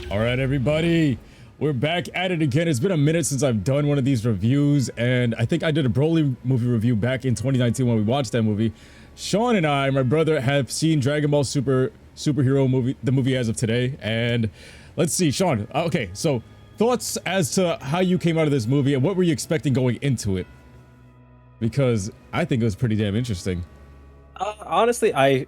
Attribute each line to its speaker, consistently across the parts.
Speaker 1: All right, everybody, we're back at it again. It's been a minute since I've done one of these reviews, and I think I did a Broly movie review back in 2019 when we watched that movie. Sean and I, my brother, have seen Dragon Ball Super Hero movie, the movie as of today. And let's see, Sean. Okay, so thoughts as to how you came out of this movie and what were you expecting going into it? Because I think it was pretty damn interesting.
Speaker 2: Honestly, I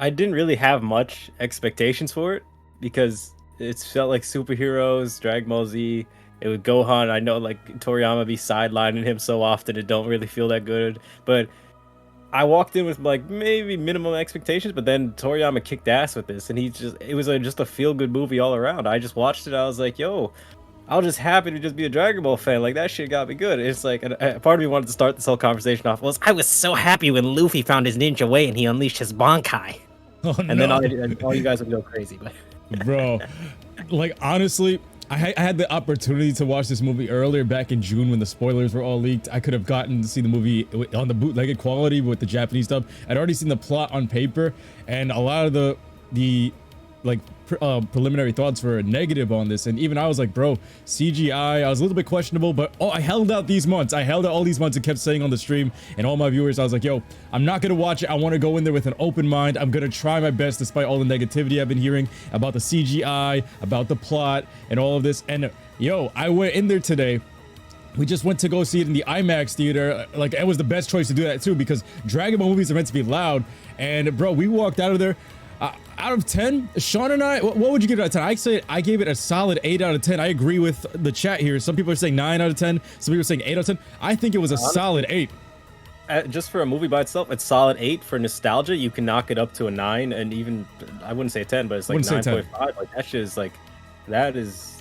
Speaker 2: didn't really have much expectations for it because it felt like superheroes, Dragon Ball Z. It would Gohan. I know like Toriyama be sidelining him so often, it don't really feel that good. But I walked in with like maybe minimum expectations, but then Toriyama kicked ass with this, and it was just a feel good movie all around. I just watched it. I was like, yo, I was just happy to just be a Dragon Ball fan. Like that shit got me good. It's like a part of me wanted to start this whole conversation off I was so happy when Luffy found his ninja way and he unleashed his Bankai.
Speaker 1: Oh,
Speaker 2: and
Speaker 1: no.
Speaker 2: then all you guys would go crazy. But
Speaker 1: bro, like honestly, I had the opportunity to watch this movie earlier back in June when the spoilers were all leaked. I could have gotten to see the movie on the bootlegged quality with the Japanese dub. I'd already seen the plot on paper, and a lot of the like preliminary thoughts were negative on this, and even I was like, bro, CGI, I was a little bit questionable, but I held out these months. I held out all these months and kept saying on the stream and all my viewers, I was like, yo, I'm not gonna watch it. I want to go in there with an open mind. I'm gonna try my best despite all the negativity I've been hearing about the CGI, about the plot and all of this. And yo, I went in there today. We just went to go see it in the IMAX theater. Like, it was the best choice to do that too, because Dragon Ball movies are meant to be loud. And bro, we walked out of there. Out of 10, Sean and I, what would you give it out of 10? I say I gave it a solid 8 out of 10. I agree with the chat here. Some people are saying 9 out of 10. Some people are saying 8 out of 10. I think it was a solid 8.
Speaker 2: Just for a movie by itself, it's solid 8. For nostalgia, you can knock it up to a 9, and even I wouldn't say a 10, but it's like 9.5. Like that shit is like, that is.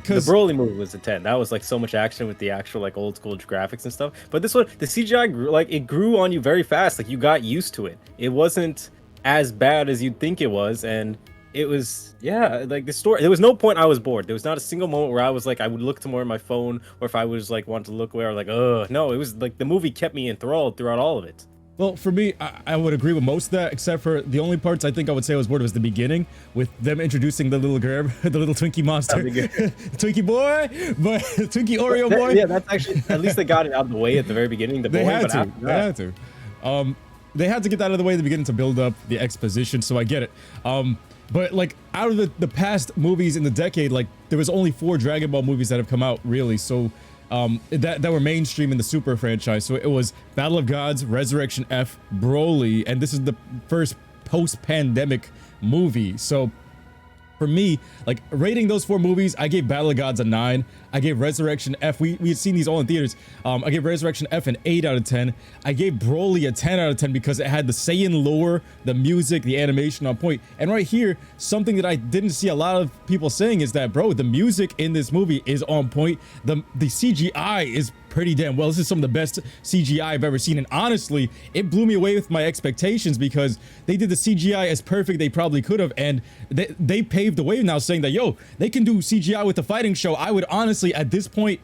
Speaker 2: The Broly movie was a 10. That was like so much action with the actual like old school graphics and stuff. But this one, the CGI grew on you very fast. Like you got used to it. It wasn't as bad as you'd think it was, and it was, yeah, like the story, there was no point I was bored. There was not a single moment where I was like, I would look to more at my phone, or if I was like wanted to look away, or like, no, it was like the movie kept me enthralled throughout all of it.
Speaker 1: Well, for me, I would agree with most of that, except for the only parts I think I would say I was bored was the beginning, with them introducing the little girl, the little Twinkie monster, Twinkie boy, but Twinkie Oreo boy.
Speaker 2: Yeah, that's actually, at least they got it out of the way at the very beginning.
Speaker 1: They had to. They had to get that out of the way in the beginning to build up the exposition, so I get it. But like out of the past movies in the decade, like there was only 4 Dragon Ball movies that have come out really, so that were mainstream in the Super franchise. So it was Battle of Gods, Resurrection F, Broly, and this is the first post-pandemic movie. So for me, like rating those 4 movies, I gave Battle of Gods a 9. I gave Resurrection F. We had seen these all in theaters. I gave Resurrection F an 8 out of 10. I gave Broly a 10 out of 10 because it had the Saiyan lore, the music, the animation on point. And right here, something that I didn't see a lot of people saying is that, bro, the music in this movie is on point. The CGI is pretty damn well. This is some of the best CGI I've ever seen, and honestly, it blew me away with my expectations because they did the CGI as perfect they probably could have, and they paved the way now, saying that, yo, they can do CGI with the fighting show. I would honestly, at this point,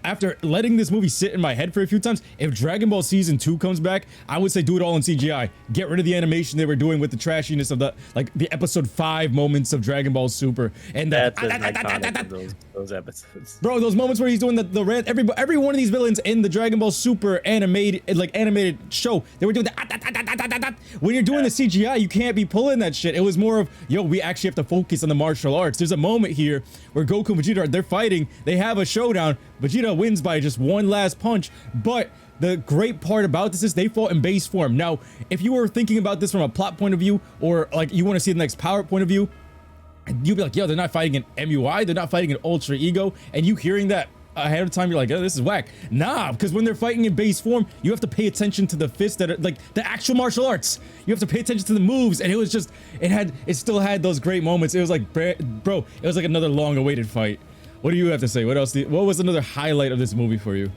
Speaker 1: after letting this movie sit in my head for a few times, if Dragon Ball Season 2 comes back, I would say do it all in CGI. Get rid of the animation they were doing with the trashiness of the episode 5 moments of Dragon Ball Super. And
Speaker 2: that's iconic, those episodes.
Speaker 1: Bro, those moments where he's doing the rant, every one of these villains in the Dragon Ball Super animated show, they were doing the when you're doing the CGI, you can't be pulling that shit. It was more of, yo, we actually have to focus on the martial arts. There's a moment here where Goku and Vegeta, they're fighting, they have a showdown. Vegeta wins by just one last punch, but the great part about this is they fought in base form. Now, if you were thinking about this from a plot point of view, or like you want to see the next power point of view, you'd be like, yo, they're not fighting an MUI, they're not fighting an Ultra Ego, and you hearing that ahead of time, you're like, oh, this is whack. Nah, because when they're fighting in base form, you have to pay attention to the fists that are like the actual martial arts. You have to pay attention to the moves, and it was just, it still had those great moments. It was like, bro, it was like another long-awaited fight. What do you have to say? What else? What was another highlight of this movie for you?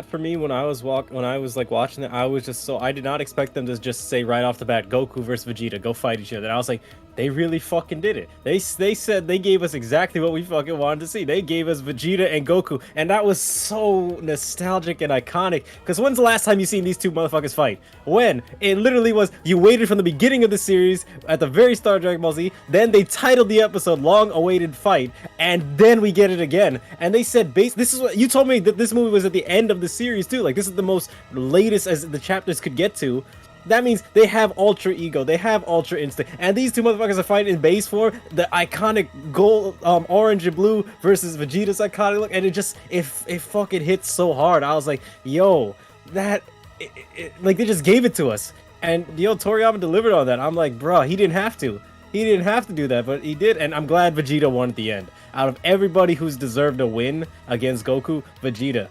Speaker 2: For me, when I was like watching it, I was just I did not expect them to just say right off the bat, Goku versus Vegeta, go fight each other. And I was like, they really fucking did it. They said they gave us exactly what we fucking wanted to see. They gave us Vegeta and Goku, and that was so nostalgic and iconic. Because when's the last time you seen these two motherfuckers fight? When? It literally was, you waited from the beginning of the series, at the very start of Dragon Ball Z, then they titled the episode Long Awaited Fight, and then we get it again. And they said, this is what, you told me that this movie was at the end of the series too. Like, this is the most latest as the chapters could get to. That means they have Ultra Ego, they have Ultra Instinct, and these two motherfuckers are fighting in base form, the iconic gold, orange and blue versus Vegeta's iconic look, and it fucking hits so hard. I was like, yo, like they just gave it to us, and yo, Toriyama delivered on that. I'm like, bro, he didn't have to do that, but he did, and I'm glad Vegeta won at the end. Out of everybody who's deserved a win against Goku, Vegeta.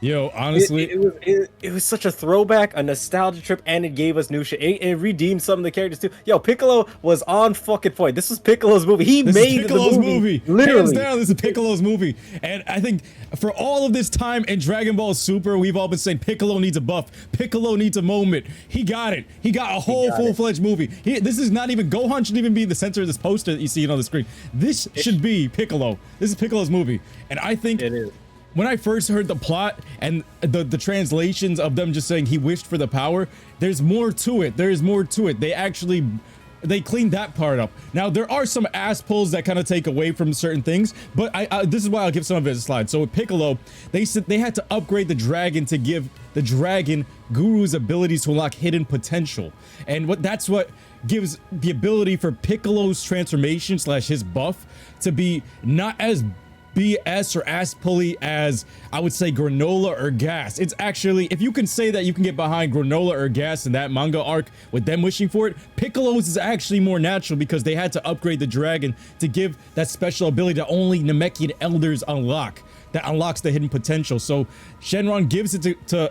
Speaker 1: Yo, honestly,
Speaker 2: it was such a throwback, a nostalgia trip, and it gave us new shit. It redeemed some of the characters too. Yo, Piccolo was on fucking point. This was Piccolo's movie.
Speaker 1: This
Speaker 2: made
Speaker 1: is Piccolo's
Speaker 2: the movie.
Speaker 1: Literally, hands down, this is Piccolo's movie. And I think for all of this time in Dragon Ball Super, we've all been saying Piccolo needs a buff. Piccolo needs a moment. He got it. He got a whole full-fledged movie. This is not even Gohan. Shouldn't even be the center of this poster that you see on the screen. This should be Piccolo. This is Piccolo's movie, and I think
Speaker 2: it is.
Speaker 1: When I first heard the plot and the translations of them just saying he wished for the power, there's more to it. There is more to it. They cleaned that part up. Now, there are some ass pulls that kind of take away from certain things, but this is why I'll give some of it a slide. So with Piccolo, they said they had to upgrade the dragon to give the dragon Guru's abilities to unlock hidden potential. And that's what gives the ability for Piccolo's transformation / his buff to be not as BS or ass pulley as I would say Granola or Gas. It's actually, if you can say that you can get behind Granola or Gas in that manga arc with them wishing for it, Piccolo's is actually more natural because they had to upgrade the dragon to give that special ability that only Namekian elders unlock, that unlocks the hidden potential. So Shenron gives it to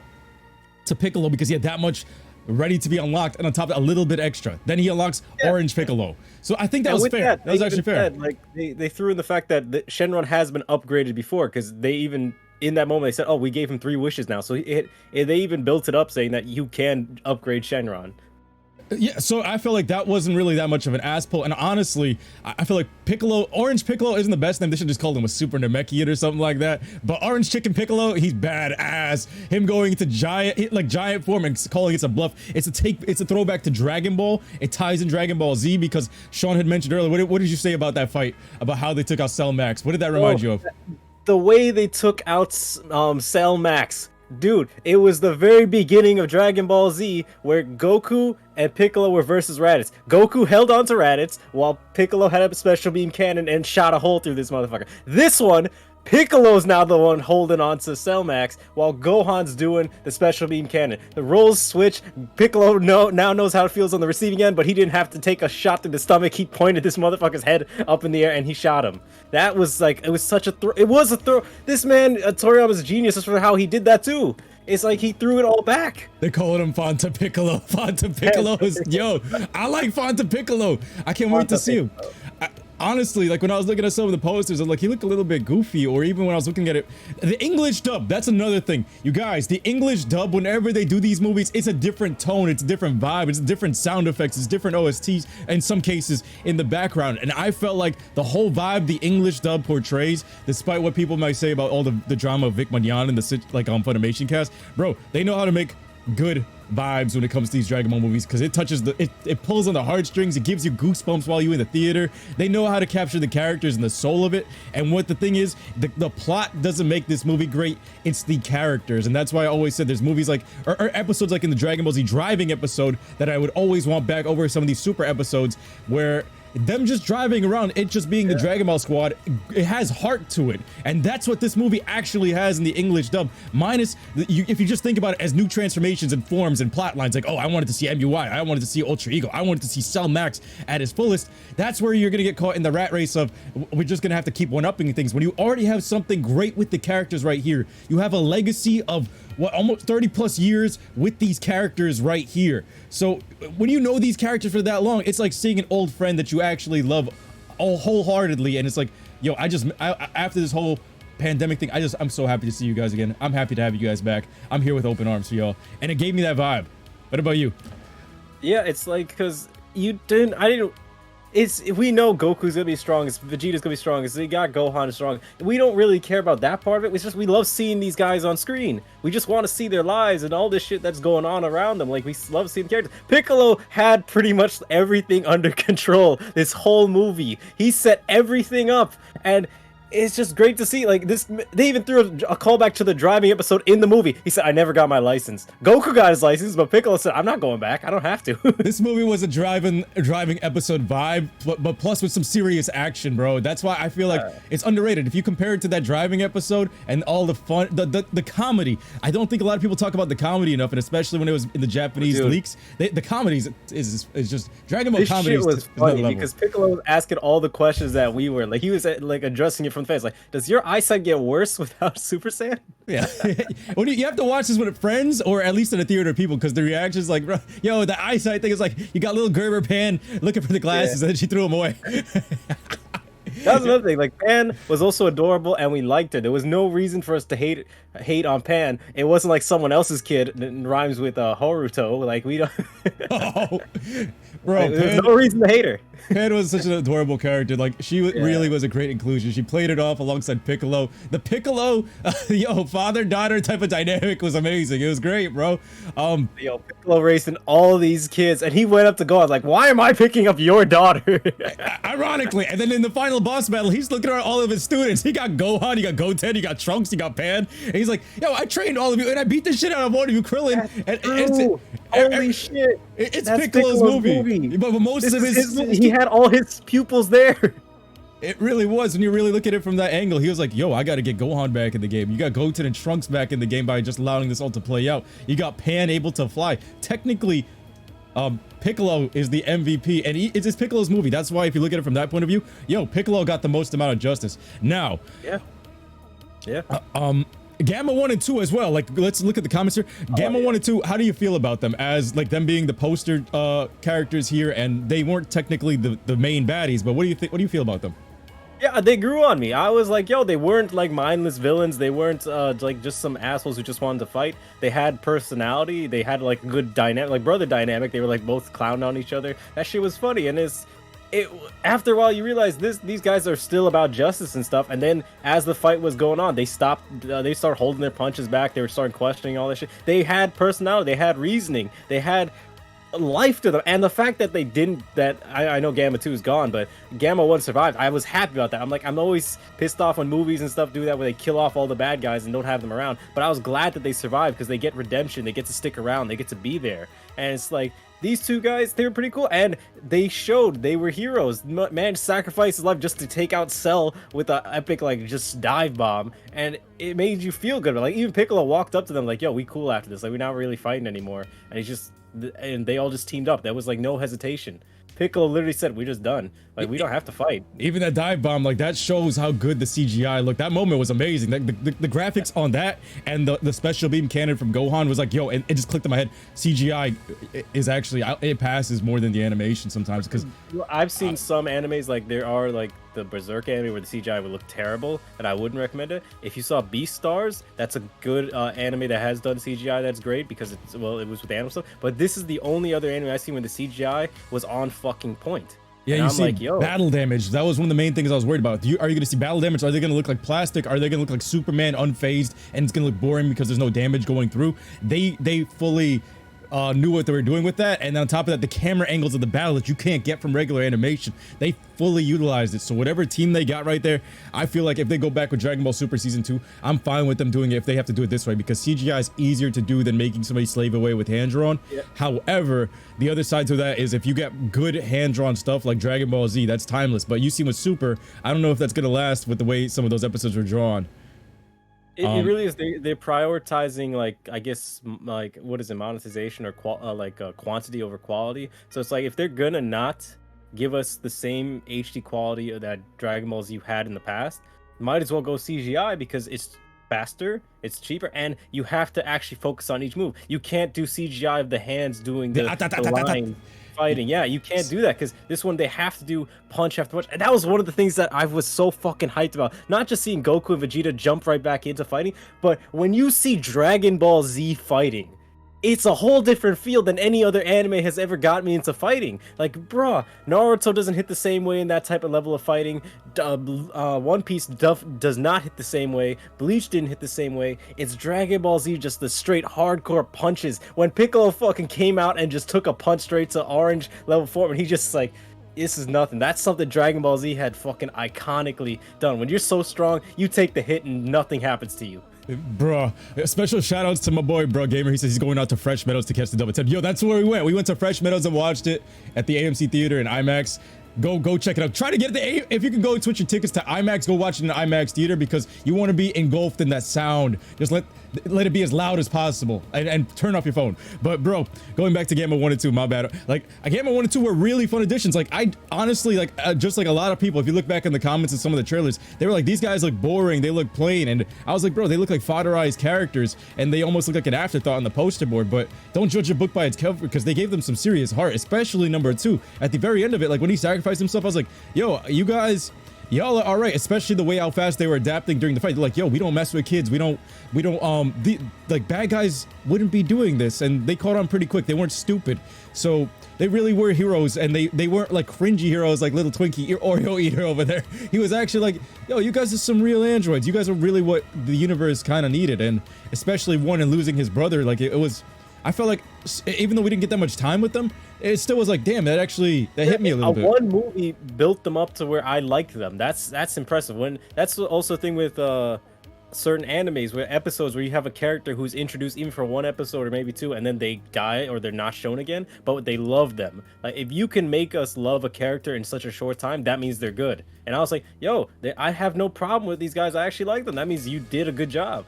Speaker 1: Piccolo because he had that much ready to be unlocked, and on top of that, a little bit extra. Then he unlocks Orange Piccolo. So I think that was fair. That was actually fair.
Speaker 2: Like they threw in the fact that Shenron has been upgraded before, because they even in that moment they said, "Oh, we gave him 3 wishes now." So they even built it up saying that you can upgrade Shenron.
Speaker 1: Yeah, so I feel like that wasn't really that much of an ass pull, and honestly, I feel like Orange Piccolo isn't the best name. They should just call him a Super Namekian or something like that. But Orange Chicken Piccolo, he's badass. Him going into giant form and calling it a bluff. It's a throwback to Dragon Ball. It ties in Dragon Ball Z because Sean had mentioned earlier. What did you say about that fight? About how they took out Cell Max? What did that remind you of?
Speaker 2: The way they took out Cell Max. Dude, it was the very beginning of Dragon Ball Z where Goku and Piccolo were versus Raditz. Goku held on to Raditz while Piccolo had a special beam cannon and shot a hole through this motherfucker. This one, Piccolo's now the one holding on to Cell Max while Gohan's doing the special beam cannon. The roles switch. Piccolo now knows how it feels on the receiving end, but he didn't have to take a shot through the stomach. He pointed this motherfucker's head up in the air and he shot him. That was like, it was such a throw. It was a throw. This man, Toriyama's genius as for how he did that too. It's like he threw it all back.
Speaker 1: They're calling him Fonta Piccolo. Fonta Piccolo is, yo, I like Fonta Piccolo. I can't wait to see him. Honestly, like when I was looking at some of the posters, I was like, he looked a little bit goofy, or even when I was looking at it, the English dub, that's another thing. You guys, the English dub, whenever they do these movies, it's a different tone, it's a different vibe, it's different sound effects, it's different OSTs, in some cases, in the background. And I felt like the whole vibe the English dub portrays, despite what people might say about all the drama of Vic Magnan and the like on Funimation cast, bro, they know how to make good vibes when it comes to these Dragon Ball movies, because it touches it pulls on the heartstrings. It gives you goosebumps while you're in the theater. They know how to capture the characters and the soul of it. And what the thing is, the plot doesn't make this movie great, it's the characters. And that's why I always said there's movies like or episodes like in the Dragon Ball Z driving episode that I would always want back over some of these super episodes where them just driving around, it just being the Dragon Ball squad, it has heart to it. And that's what this movie actually has in the English dub. Minus, if you just think about it as new transformations and forms and plot lines, like, oh, I wanted to see MUI, I wanted to see Ultra Ego, I wanted to see Cell Max at his fullest, that's where you're gonna get caught in the rat race of, we're just gonna have to keep one-upping things. When you already have something great with the characters right here, you have a legacy of what, almost 30 plus years with these characters right here. So when you know these characters for that long, it's like seeing an old friend that you actually love wholeheartedly. And it's like, yo, after this whole pandemic thing, I'm so happy to see you guys again. I'm happy to have you guys back. I'm here with open arms for y'all, and it gave me that vibe. What about you?
Speaker 2: Yeah, it's like, because I didn't we know Goku's gonna be strong, Vegeta's gonna be strong, we got Gohan strong. We don't really care about that part of it. It's just we love seeing these guys on screen. We just want to see their lives and all this shit that's going on around them. Like we love seeing characters. Piccolo had pretty much everything under control this whole movie. He set everything up, and it's just great to see. Like this, they even threw a callback to the driving episode in the movie. He said, "I never got my license." Goku got his license, but Piccolo said, "I'm not going back. I don't have to."
Speaker 1: This movie was a driving episode vibe, but plus with some serious action, bro. That's why I feel like it's underrated. If you compare it to that driving episode and all the fun, the comedy, I don't think a lot of people talk about the comedy enough, and especially when it was in the Japanese leaks. The comedy is just Dragon Ball comedy.
Speaker 2: This shit was funny because Piccolo was asking all the questions that we were like. He was like addressing it from the face, like, does your eyesight get worse without Super Saiyan?
Speaker 1: Yeah. When you have to watch this with friends or at least in a theater of people, because the reactions like, yo, the eyesight thing is like, you got little Gerber Pan looking for the glasses, and then she threw them away.
Speaker 2: That was another thing. Like Pan was also adorable, and we liked her. There was no reason for us to hate on Pan. It wasn't like someone else's kid that rhymes with Horuto. Like we don't.
Speaker 1: Oh, bro,
Speaker 2: like, there's no reason to hate her.
Speaker 1: Pan was such an adorable character. Like she really was a great inclusion. She played it off alongside Piccolo. The Piccolo, father-daughter type of dynamic was amazing. It was great, bro.
Speaker 2: Yo, Piccolo racing all these kids, and he went up to God like, "Why am I picking up your daughter?"
Speaker 1: Ironically, and then in the final boss battle, he's looking at all of his students. He got Gohan, he got Goten, he got Trunks, he got Pan, and he's like, "Yo, I trained all of you, and I beat the shit out of one of you, Krillin."
Speaker 2: Holy shit!
Speaker 1: It's Piccolo's movie. But most of
Speaker 2: he had all his pupils there.
Speaker 1: It really was. When you really look at it from that angle, he was like, yo, I gotta get Gohan back in the game. You got Goten and Trunks back in the game by just allowing this all to play out. You got Pan able to fly. Technically, Piccolo is the MVP, and it's Piccolo's movie. That's why if you look at it from that point of view, yo, Piccolo got the most amount of justice. Now, Gamma 1 and 2 as well. Like, let's look at the comments here. Gamma 1 and 2, how do you feel about them as like them being the poster characters here, and they weren't technically the main baddies, but what do you think? What do you feel about them?
Speaker 2: Yeah, they grew on me. I was like, yo, they weren't like mindless villains. They weren't like just some assholes who just wanted to fight. They had personality. They had like good dynamic, like brother dynamic. They were like both clowning on each other. That shit was funny, and after a while you realize these guys are still about justice and stuff. And then as the fight was going on, they stopped. They started holding their punches back. They were starting questioning all this shit. They had personality. They had reasoning. They had life to them, and the fact that they didn't, I know Gamma 2 is gone, but Gamma 1 survived. I was happy about that. I'm always pissed off when movies and stuff do that, where they kill off all the bad guys and don't have them around, but I was glad that they survived because they get redemption, they get to stick around, they get to be there. And it's like, these two guys, they were pretty cool, and they showed they were heroes. Man sacrificed his life just to take out Cell with an epic, like, just dive bomb, and it made you feel good. Like, even Piccolo walked up to them like, yo, we cool after this, like, we're not really fighting anymore. And they all just teamed up. There was like no hesitation. Piccolo literally said, we're just done. Like, we don't have to fight.
Speaker 1: Even that dive bomb, like, that shows how good the CGI looked. That moment was amazing. The graphics on that and the special beam cannon from Gohan was like, yo, and it just clicked in my head. CGI is actually, it passes more than the animation sometimes, because
Speaker 2: I've seen some animes, like there are like the Berserk anime where the CGI would look terrible, and I wouldn't recommend it. If you saw Beastars, that's a good anime that has done CGI that's great, because it was with animal stuff. But this is the only other anime I've seen where the CGI was on fucking point.
Speaker 1: Yeah,
Speaker 2: and
Speaker 1: you
Speaker 2: I'm
Speaker 1: see
Speaker 2: like, yo,
Speaker 1: battle damage. That was one of the main things I was worried about. Are you going to see battle damage? Are they going to look like plastic? Are they going to look like Superman unfazed, and it's going to look boring because there's no damage going through? They fully knew what they were doing with that, and on top of that, the camera angles of the battle that you can't get from regular animation, they fully utilized it. So whatever team they got right there, I feel like if they go back with Dragon Ball Super Season 2, I'm fine with them doing it if they have to do it this way, because CGI is easier to do than making somebody slave away with hand-drawn. Yeah. However, the other side to that is if you get good hand-drawn stuff like Dragon Ball Z, that's timeless. But you see with Super, I don't know if that's going to last with the way some of those episodes were drawn.
Speaker 2: It really is. They're prioritizing, like, I guess, like, what is it, monetization or quantity over quality. So it's like, if they're gonna not give us the same HD quality that Dragon Ball Z had in the past, might as well go CGI, because it's faster, it's cheaper, and you have to actually focus on each move. You can't do CGI of the hands doing the line fighting. Yeah, you can't do that, because this one they have to do punch after punch, and that was one of the things that I was so fucking hyped about. Not just seeing Goku and Vegeta jump right back into fighting, but when you see Dragon Ball Z fighting, it's a whole different feel than any other anime has ever got me into fighting. Like, bruh, Naruto doesn't hit the same way in that type of level of fighting. One Piece does not hit the same way. Bleach didn't hit the same way. It's Dragon Ball Z, just the straight hardcore punches. When Piccolo fucking came out and just took a punch straight to orange level form, and he just like, this is nothing. That's something Dragon Ball Z had fucking iconically done. When you're so strong, you take the hit and nothing happens to you.
Speaker 1: Bro, special shout outs to my boy, Bro Gamer. He says he's going out to Fresh Meadows to catch the double tip. Yo, that's where we went. We went to Fresh Meadows and watched it at the AMC Theater in IMAX. Go check it out. Try to get if you can go switch your tickets to IMAX, go watch it in an IMAX theater because you want to be engulfed in that sound. Just let it be as loud as possible and turn off your phone. But bro, going back to Gamma 1 and 2, my bad. Like Gamma 1 and 2 were really fun additions. Like I honestly, like just like a lot of people, if you look back in the comments of some of the trailers, they were like, these guys look boring, they look plain. And I was like, bro, they look like fodderized characters and they almost look like an afterthought on the poster board. But don't judge a book by its cover because they gave them some serious heart, especially number 2. At the very end of it, like when he sacrificed himself, I was like, yo, you guys, y'all are all right, especially the way how fast they were adapting during the fight. They're like, yo, we don't mess with kids. We don't, like bad guys wouldn't be doing this. And they caught on pretty quick. They weren't stupid. So they really were heroes and they weren't like cringy heroes like little Twinkie Oreo eater over there. He was actually like, yo, you guys are some real androids. You guys are really what the universe kind of needed. And especially one and losing his brother, like it was, I felt like even though we didn't get that much time with them, it still was like, damn, that hit me a little bit.
Speaker 2: One movie built them up to where I liked them. That's impressive. That's also the thing with certain animes, where episodes where you have a character who's introduced even for one episode or maybe 2, and then they die or they're not shown again, but they love them. Like if you can make us love a character in such a short time, that means they're good. And I was like, yo, I have no problem with these guys. I actually like them. That means you did a good job.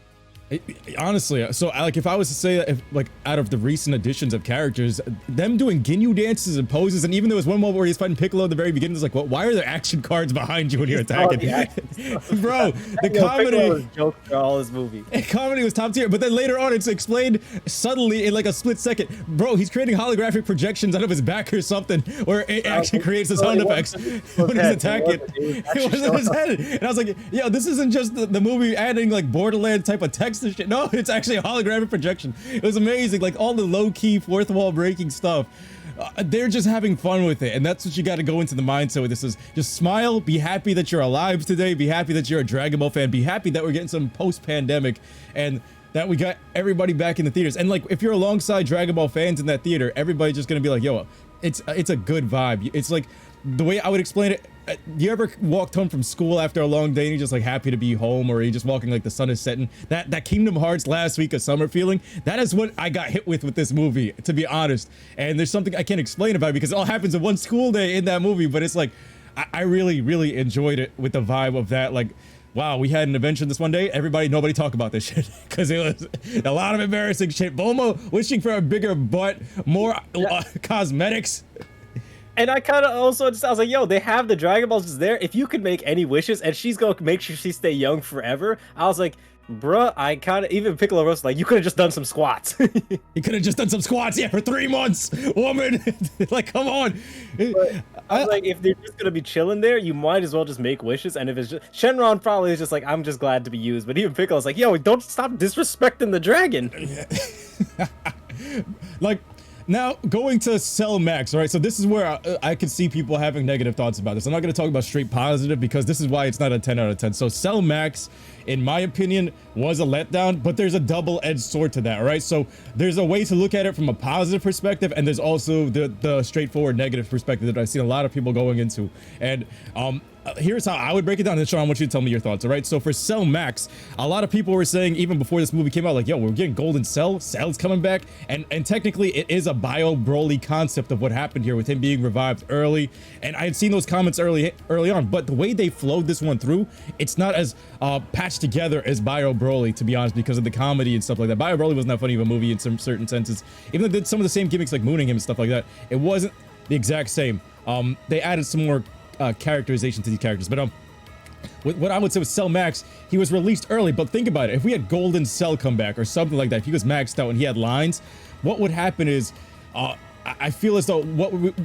Speaker 1: Honestly, so like if I was to say that, if like out of the recent additions of characters, them doing Ginyu dances and poses, and even there was one moment where he's fighting Piccolo at the very beginning, it's like, well, why are there action cards behind you when you're attacking? Bro, the comedy
Speaker 2: joke for all his movie.
Speaker 1: Comedy was top tier, but then later on it's explained subtly in like a split second. Bro, he's creating holographic projections out of his back or something, where it actually creates the sound effects when he's attacking. It wasn't his head, and I was like, yo, this isn't just the movie adding like Borderlands type of text and shit. No, it's actually a holographic projection. It was amazing, like all the low-key fourth wall breaking stuff. They're just having fun with it, and that's what you got to go into the mindset with. This is just smile, be happy that you're alive today, be happy that you're a Dragon Ball fan, be happy that we're getting some post-pandemic and that we got everybody back in the theaters. And like if you're alongside Dragon Ball fans in that theater, everybody's just gonna be like, yo, it's a good vibe. It's like the way I would explain it. You ever walked home from school after a long day and you're just like happy to be home, or you're just walking like the sun is setting? That Kingdom Hearts last week of summer feeling, that is what I got hit with this movie, to be honest. And there's something I can't explain about it because it all happens in one school day in that movie, but it's like I really enjoyed it with the vibe of that. Like, wow, we had an adventure this one day. Nobody talk about this shit because it was a lot of embarrassing shit. Bulma wishing for a bigger butt, more cosmetics.
Speaker 2: And I kind of also just, I was like, yo, they have the Dragon Balls just there. If you could make any wishes and she's going to make sure she stay young forever, I was like, bruh, I kind of, even Piccolo was like, you could have just done some squats.
Speaker 1: You could have just done some squats, yeah, for 3 months, woman. Like, come on.
Speaker 2: But I was like, if they're just going to be chilling there, you might as well just make wishes. And if it's just, Shenron probably is just like, I'm just glad to be used. But even Piccolo's like, yo, don't stop disrespecting the dragon.
Speaker 1: Like, now, going to Cell Max, all right? So this is where I can see people having negative thoughts about this. I'm not going to talk about straight positive because this is why it's not a 10 out of 10. So Cell Max, in my opinion, was a letdown, but there's a double-edged sword to that, all right? So there's a way to look at it from a positive perspective, and there's also the straightforward negative perspective that I've seen a lot of people going into. And here's how I would break it down, and Sean, I want you to tell me your thoughts, all right? So for Cell Max, a lot of people were saying, even before this movie came out, like, yo, we're getting Golden Cell's coming back, and technically it is a Bio Broly concept of what happened here with him being revived early, and I had seen those comments early on, but the way they flowed this one through, it's not as patched together as Bio Broly, to be honest, because of the comedy and stuff like that. Bio Broly wasn't that funny of a movie in some certain senses, even though they did some of the same gimmicks like mooning him and stuff like that. It wasn't the exact same. They added some more characterization to these characters, but what I would say with Cell Max, he was released early, but think about it. If we had Golden Cell come back or something like that, if he was maxed out and he had lines, what would happen is I feel as though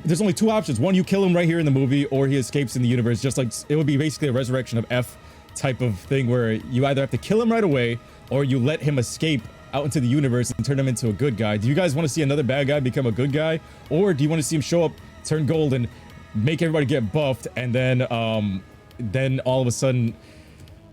Speaker 1: there's only 2 options. One, you kill him right here in the movie, or he escapes in the universe. Just like it would be basically a resurrection of F type of thing, where you either have to kill him right away or you let him escape out into the universe and turn him into a good guy. Do you guys want to see another bad guy become a good guy, or do you want to see him show up, turn golden, make everybody get buffed, and then all of a sudden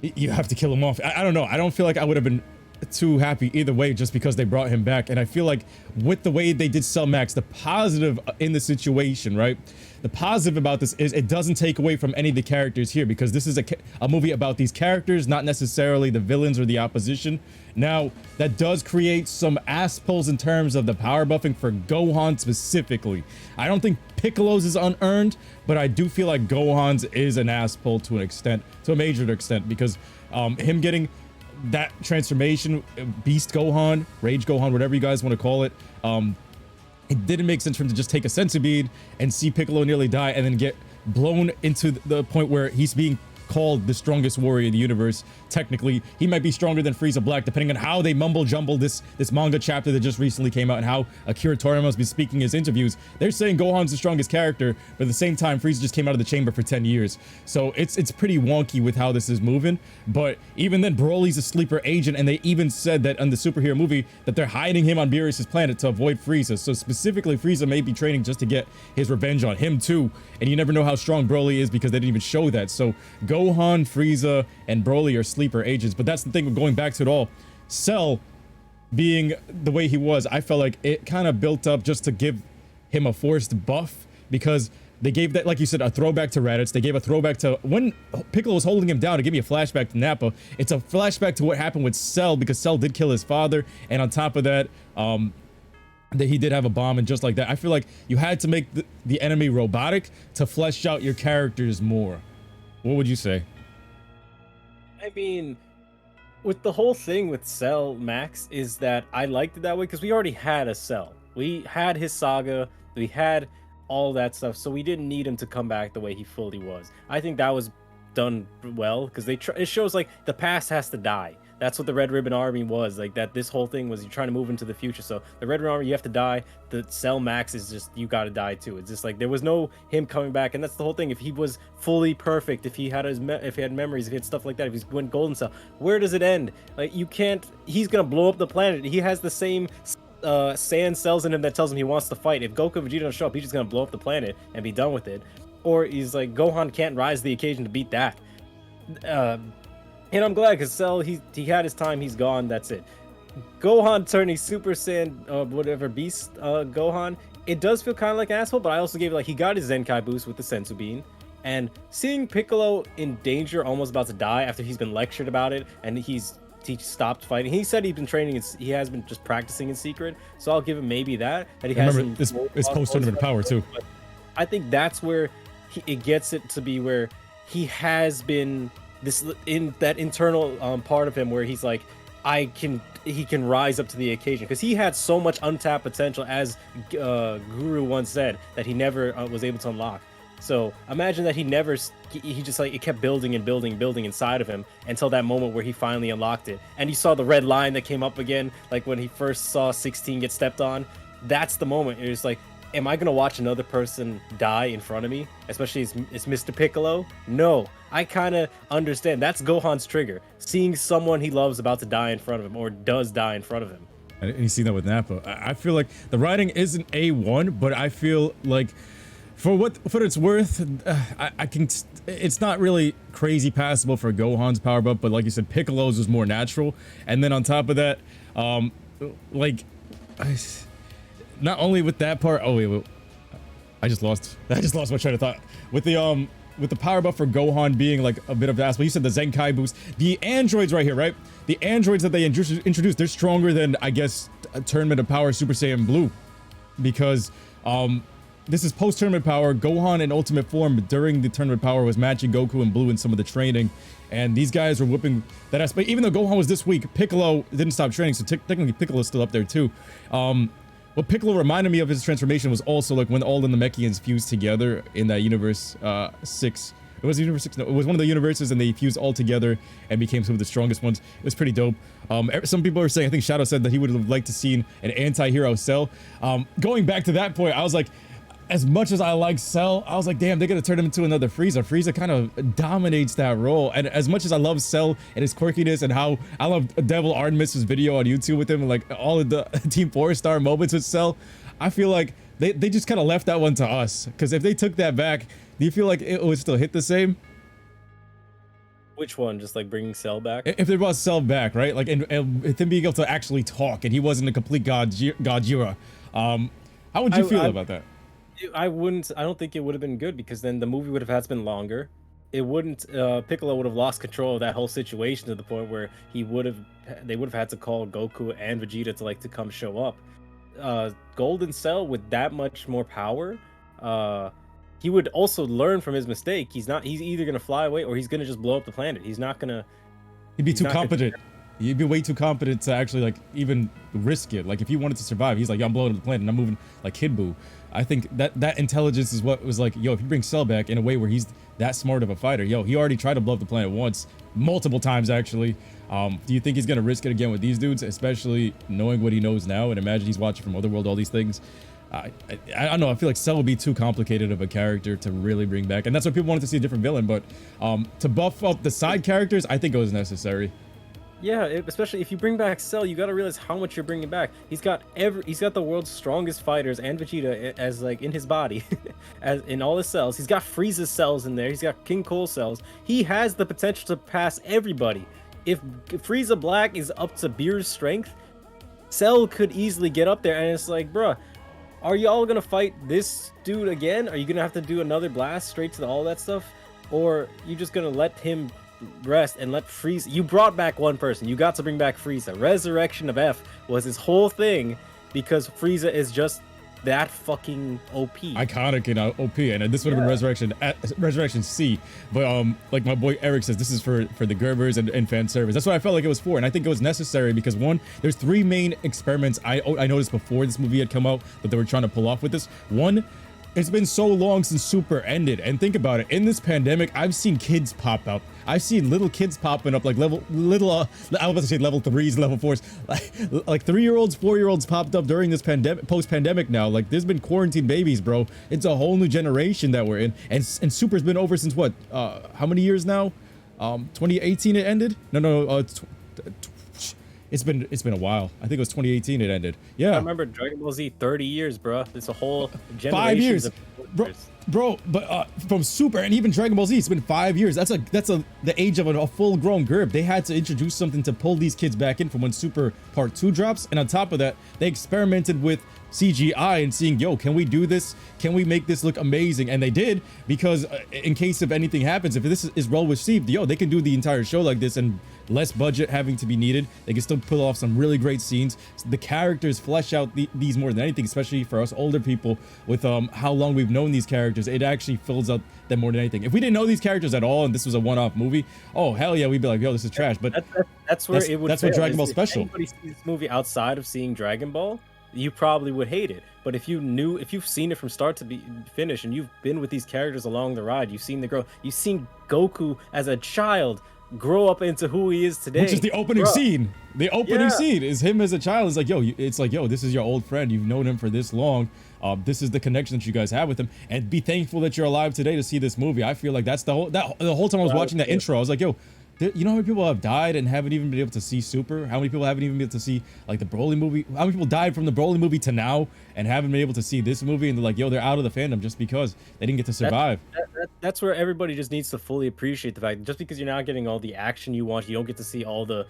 Speaker 1: you have to kill him off? I don't know. I don't feel like I would have been too happy either way just because they brought him back. And I feel like with the way they did Cell Max, the positive in the situation, right? The positive about this is it doesn't take away from any of the characters here, because this is a movie about these characters, not necessarily the villains or the opposition. Now, that does create some ass pulls in terms of the power buffing for Gohan specifically. I don't think Piccolo's is unearned, but I do feel like Gohan's is an ass pull to an extent, to a major extent, because him getting that transformation, Beast Gohan, Rage Gohan, whatever you guys want to call it, it didn't make sense for him to just take a senzu bead and see Piccolo nearly die and then get blown into the point where he's being called the strongest warrior in the universe. Technically, he might be stronger than Frieza Black, depending on how they mumble jumble this manga chapter that just recently came out and how Akira Toriyama must be speaking in his interviews. They're saying Gohan's the strongest character, but at the same time, Frieza just came out of the chamber for 10 years. So it's pretty wonky with how this is moving. But even then, Broly's a sleeper agent, and they even said that in the Super Hero movie that they're hiding him on Beerus' planet to avoid Frieza. So specifically, Frieza may be training just to get his revenge on him too. And you never know how strong Broly is because they didn't even show that. So Gohan, Frieza, and Broly are sleeper agents. But that's the thing with going back to it all. Cell being the way he was, I felt like it kind of built up just to give him a forced buff, because they gave that, like you said, a throwback to Raditz. They gave a throwback to when Piccolo was holding him down to give me a flashback to Nappa. It's a flashback to what happened with Cell, because Cell did kill his father, and on top of that, that he did have a bomb. And just like that, I feel like you had to make the enemy robotic to flesh out your characters more. What would you say?
Speaker 2: I mean, with the whole thing with Cell Max is that I liked it that way because we already had a Cell. We had his saga, we had all that stuff, so we didn't need him to come back the way he fully was. I think that was done well because it shows like the past has to die. That's what the Red Ribbon Army was, like that. This whole thing was you're trying to move into the future. So the Red Ribbon Army, you have to die. The Cell Max is just you got to die too. It's just like there was no him coming back, and that's the whole thing. If he was fully perfect, if he had if he had memories, if he had stuff like that, if he went Golden Cell, where does it end? Like you can't. He's gonna blow up the planet. He has the same sand cells in him that tells him he wants to fight. If Goku and Vegeta don't show up, he's just gonna blow up the planet and be done with it. Or he's like Gohan can't rise to the occasion to beat that. And I'm glad because Cell, he had his time, he's gone, that's it. Gohan turning Super Saiyan, whatever, Beast Gohan, it does feel kind of like an asshole, but I also gave it, like, he got his Zenkai boost with the Senzu Bean, and seeing Piccolo in danger, almost about to die after he's been lectured about it, and he stopped fighting. He said he's been training, he has been just practicing in secret, so I'll give him maybe that he has.
Speaker 1: Remember, it's post-tournament power, too.
Speaker 2: But I think that's where it gets it to be where he has been... this in that internal part of him where he's like he can rise up to the occasion because he had so much untapped potential, as Guru once said, that he never was able to unlock. So imagine that he just like it kept building and building inside of him until that moment where he finally unlocked it, and you saw the red line that came up again, like when he first saw 16 get stepped on. That's the moment it was like, am I gonna watch another person die in front of me, especially it's Mr. Piccolo? No, I kind of understand. That's Gohan's trigger, seeing someone he loves about to die in front of him, or does die in front of him.
Speaker 1: And you see that with Nappa. I feel like the writing isn't A1, but I feel like for what it's worth, I can. It's not really crazy passable for Gohan's power buff, but like you said, Piccolo's was more natural. And then on top of that, not only with that part. Oh wait, I just lost my train of thought. With the power buff for Gohan being like a bit of an asshole. You said the Zenkai boost. The androids right here, right? The androids that they introduced, they're stronger than, I guess, a Tournament of Power Super Saiyan Blue, because this is post-tournament power. Gohan in ultimate form during the tournament power was matching Goku and Blue in some of the training, and these guys were whooping that ass. But even though Gohan was this weak, Piccolo didn't stop training, so technically Piccolo's still up there too. What Piccolo reminded me of his transformation was also like when all the Namekians fused together in that universe 6. It was universe 6. No, it was one of the universes, and they fused all together and became some of the strongest ones. It was pretty dope. Some people are saying, I think Shadow said that he would have liked to seen an anti-hero Cell. Going back to that point, I was like, as much as I like Cell, I was like, damn, they're gonna turn him into another Frieza. Frieza kind of dominates that role. And as much as I love Cell and his quirkiness and how I love Devil Artemis's video on YouTube with him and like all of the Team 4-star moments with Cell, I feel like they just kind of left that one to us. Because if they took that back, do you feel like it would still hit the same?
Speaker 2: Which one? Just like bringing Cell back?
Speaker 1: If they brought Cell back, right? Like, and him being able to actually talk and he wasn't a complete Gojira. How would you feel about that?
Speaker 2: I wouldn't. I don't think it would have been good because then the movie would have had to been longer. It wouldn't. Piccolo would have lost control of that whole situation to the point where they would have had to call Goku and Vegeta to come show up. Golden Cell with that much more power, he would also learn from his mistake. He's either gonna fly away or he's gonna just blow up the planet. He's not gonna.
Speaker 1: He'd be too competent. He'd be way too competent to actually like even risk it. Like if he wanted to survive, he's like, yo, I'm blowing up the planet and I'm moving like Kid Buu. I think that intelligence is what was like, yo, if you bring Cell back in a way where he's that smart of a fighter, yo, he already tried to blow up the planet once, multiple times actually. Do you think he's gonna risk it again with these dudes, especially knowing what he knows now? And imagine he's watching from Otherworld, all these things. I don't know. I feel like Cell would be too complicated of a character to really bring back, and that's why people wanted to see a different villain. But to buff up the side characters, I think it was necessary.
Speaker 2: Yeah, especially if you bring back Cell, you got to realize how much you're bringing back. He's got the world's strongest fighters and Vegeta as like in his body, as in all his cells. He's got Frieza's cells in there. He's got King Cole's cells. He has the potential to pass everybody. If Frieza Black is up to Beer's strength, Cell could easily get up there. And it's like, bruh, are y'all gonna fight this dude again? Are you gonna have to do another blast straight to all that stuff, or you just gonna let him rest and let Frieza? You brought back one person. You got to bring back Frieza. Resurrection of F was his whole thing because Frieza is just that fucking OP.
Speaker 1: Iconic and OP, and this would have been Resurrection C. But like my boy Eric says, this is for the Gerbers and fan service. That's what I felt like it was for, and I think it was necessary because one, there's three main experiments I noticed before this movie had come out that they were trying to pull off with this. One, it's been so long since Super ended, and think about it. In this pandemic, I've seen kids pop up. I've seen little kids popping up, like I was about to say level 3s, level 4s, like 3-year-olds, 4-year-olds popped up during this pandemic, post-pandemic now. Like there's been quarantine babies, bro. It's a whole new generation that we're in, and Super's been over since what? How many years now? 2018 it ended? No. It's been a while. I think it was 2018 it ended. Yeah.
Speaker 2: I remember Dragon Ball Z 30 years, bro. It's a whole generation.
Speaker 1: 5 years. Bro, but from Super and even Dragon Ball Z, it's been 5 years. That's the age of a full-grown Gerb. They had to introduce something to pull these kids back in from when Super Part 2 drops. And on top of that, they experimented with CGI and seeing, yo, can we do this? Can we make this look amazing? And they did, because in case if anything happens, if this is well received, yo, they can do the entire show like this and less budget having to be needed. They can still pull off some really great scenes. The characters flesh out these more than anything, especially for us older people with how long we've known these characters. It actually fills up them more than anything. If we didn't know these characters at all and this was a one-off movie, oh hell yeah, we'd be like, yo, this is trash. But
Speaker 2: that's where it would.
Speaker 1: That's what Dragon Ball special.
Speaker 2: If anybody sees this movie outside of seeing Dragon Ball, you probably would hate it. But if you've seen it from start to finish, and you've been with these characters along the ride, you've seen the growth. You've seen Goku as a child grow up into who he is today.
Speaker 1: Which is the opening scene. The opening scene is him as a child. It's like, yo, this is your old friend. You've known him for this long. This is the connection that you guys have with him, and be thankful that you're alive today to see this movie. I feel like that's the whole time I was watching that intro, I was like, yo, you know how many people have died and haven't even been able to see Super? How many people haven't even been able to see like the Broly movie? How many people died from the Broly movie to now and haven't been able to see this movie? And they're like, yo, they're out of the fandom just because they didn't get to survive.
Speaker 2: That's where everybody just needs to fully appreciate the fact that just because you're not getting all the action you want, you don't get to see all the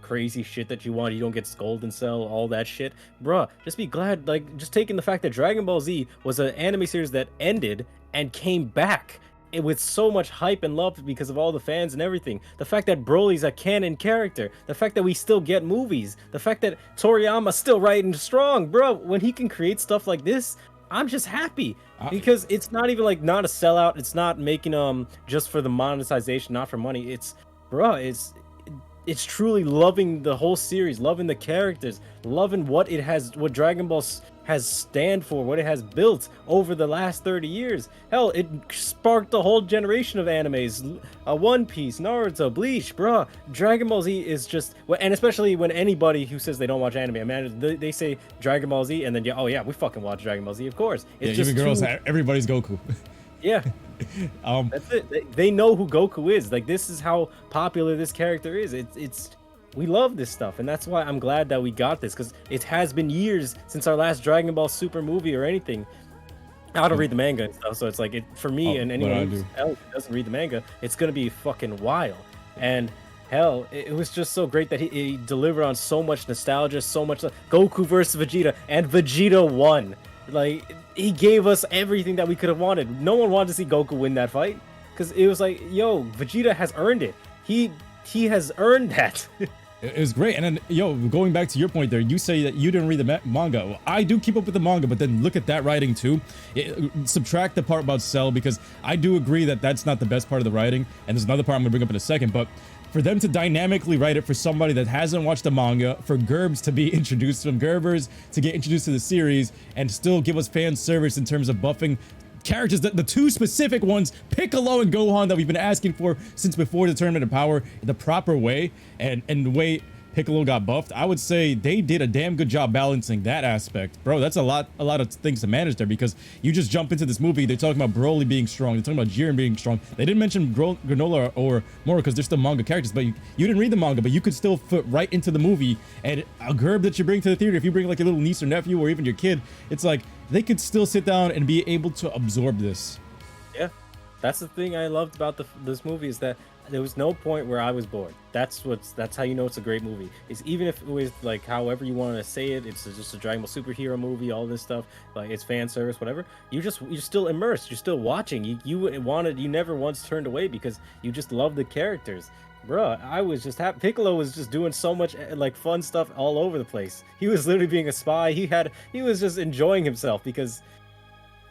Speaker 2: crazy shit that you want, you don't get Golden Cell, all that shit, bruh. Just be glad, like, just taking the fact that Dragon Ball Z was an anime series that ended and came back with so much hype and love because of all the fans and everything. The fact that Broly's a canon character, the fact that we still get movies, the fact that Toriyama's still writing strong, bro. When he can create stuff like this, I'm just happy because it's not even like not a sellout. It's not making just for the monetization, not for money. It's, bro, it's it's truly loving the whole series, loving the characters, loving what Dragon Ball has stand for, what it has built over the last 30 years. Hell, it sparked a whole generation of animes. One Piece, Naruto, Bleach, bruh. Dragon Ball Z is just, and especially when anybody who says they don't watch anime, I mean, they say Dragon Ball Z, and then yeah, oh yeah, we fucking watch Dragon Ball Z, of course. It's
Speaker 1: yeah,
Speaker 2: just
Speaker 1: even girls, everybody's Goku.
Speaker 2: Yeah. That's it. They know who Goku is. Like, this is how popular this character is. It's we love this stuff, and that's why I'm glad that we got this, because it has been years since our last Dragon Ball Super movie or anything. I don't read the manga and stuff, so it's like, for me and anyone else who doesn't read the manga, it's gonna be fucking wild. And hell, it was just so great that he delivered on so much nostalgia, so much Goku versus Vegeta, and Vegeta won. Like, he gave us everything that we could have wanted. No one wanted to see Goku win that fight, because it was like, yo, Vegeta has earned it. He has earned that.
Speaker 1: It was great. And then, yo, going back to your point there, you say that you didn't read the manga. Well, I do keep up with the manga, but then look at that writing too. Subtract the part about Cell, because I do agree that that's not the best part of the writing. And there's another part I'm gonna bring up in a second, but for them to dynamically write it for somebody that hasn't watched the manga, for Gerbs to be introduced, from Gerbers to get introduced to the series, and still give us fan service in terms of buffing characters, the two specific ones, Piccolo and Gohan, that we've been asking for since before the Tournament of Power, the proper way, and the way Piccolo got buffed, I would say they did a damn good job balancing that aspect. Bro, that's a lot of things to manage there, because you just jump into this movie, they're talking about Broly being strong, they're talking about Jiren being strong. They didn't mention Granola or Moro because they're still manga characters, but you didn't read the manga, but you could still fit right into the movie. And a Gerb that you bring to the theater, if you bring like a little niece or nephew or even your kid, it's like they could still sit down and be able to absorb this.
Speaker 2: Yeah, that's the thing I loved about this movie, is that there was no point where I was bored. That's how you know it's a great movie. Is even if it was like however you want to say it, it's just a Dragon Ball superhero movie, all this stuff, like it's fan service, whatever. You're still immersed. You're still watching. You never once turned away because you just love the characters. Bruh, I was just happy. Piccolo was just doing so much like fun stuff all over the place. He was literally being a spy. He was just enjoying himself because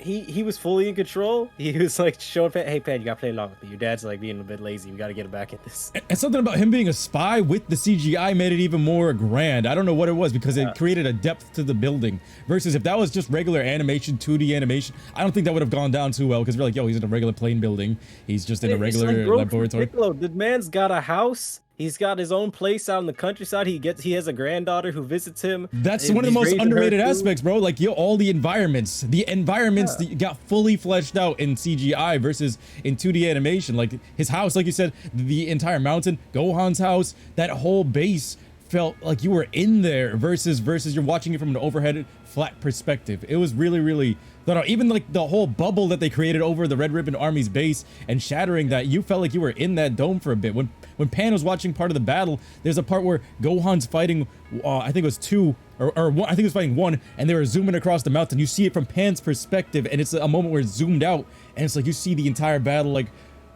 Speaker 2: he was fully in control. He was like showing Pat, hey Pat, you gotta play along with me. Your dad's like being a bit lazy. We gotta get him back at this.
Speaker 1: And something about him being a spy with the CGI made it even more grand. I don't know what it was, because it created a depth to the building. Versus if that was just regular animation, 2D animation, I don't think that would have gone down too well, because we're like, yo, he's in a regular plane building. He's just in a regular laboratory.
Speaker 2: Piccolo, the man's got a house. He's got his own place out in the countryside. He has a granddaughter who visits him.
Speaker 1: That's one of the most underrated aspects, bro. Like, yo, all the environments that got fully fleshed out in CGI versus in 2D animation. Like his house, like you said, the entire mountain, Gohan's house, that whole base felt like you were in there versus you're watching it from an overhead flat perspective. It was really thought out. Even like the whole bubble that they created over the Red Ribbon Army's base and shattering that, you felt like you were in that dome for a bit. When Pan was watching part of the battle, there's a part where Gohan's fighting, I think it was two or one, I think it was fighting one, and they were zooming across the mountain. You see it from Pan's perspective, and it's a moment where it's zoomed out, and it's like you see the entire battle like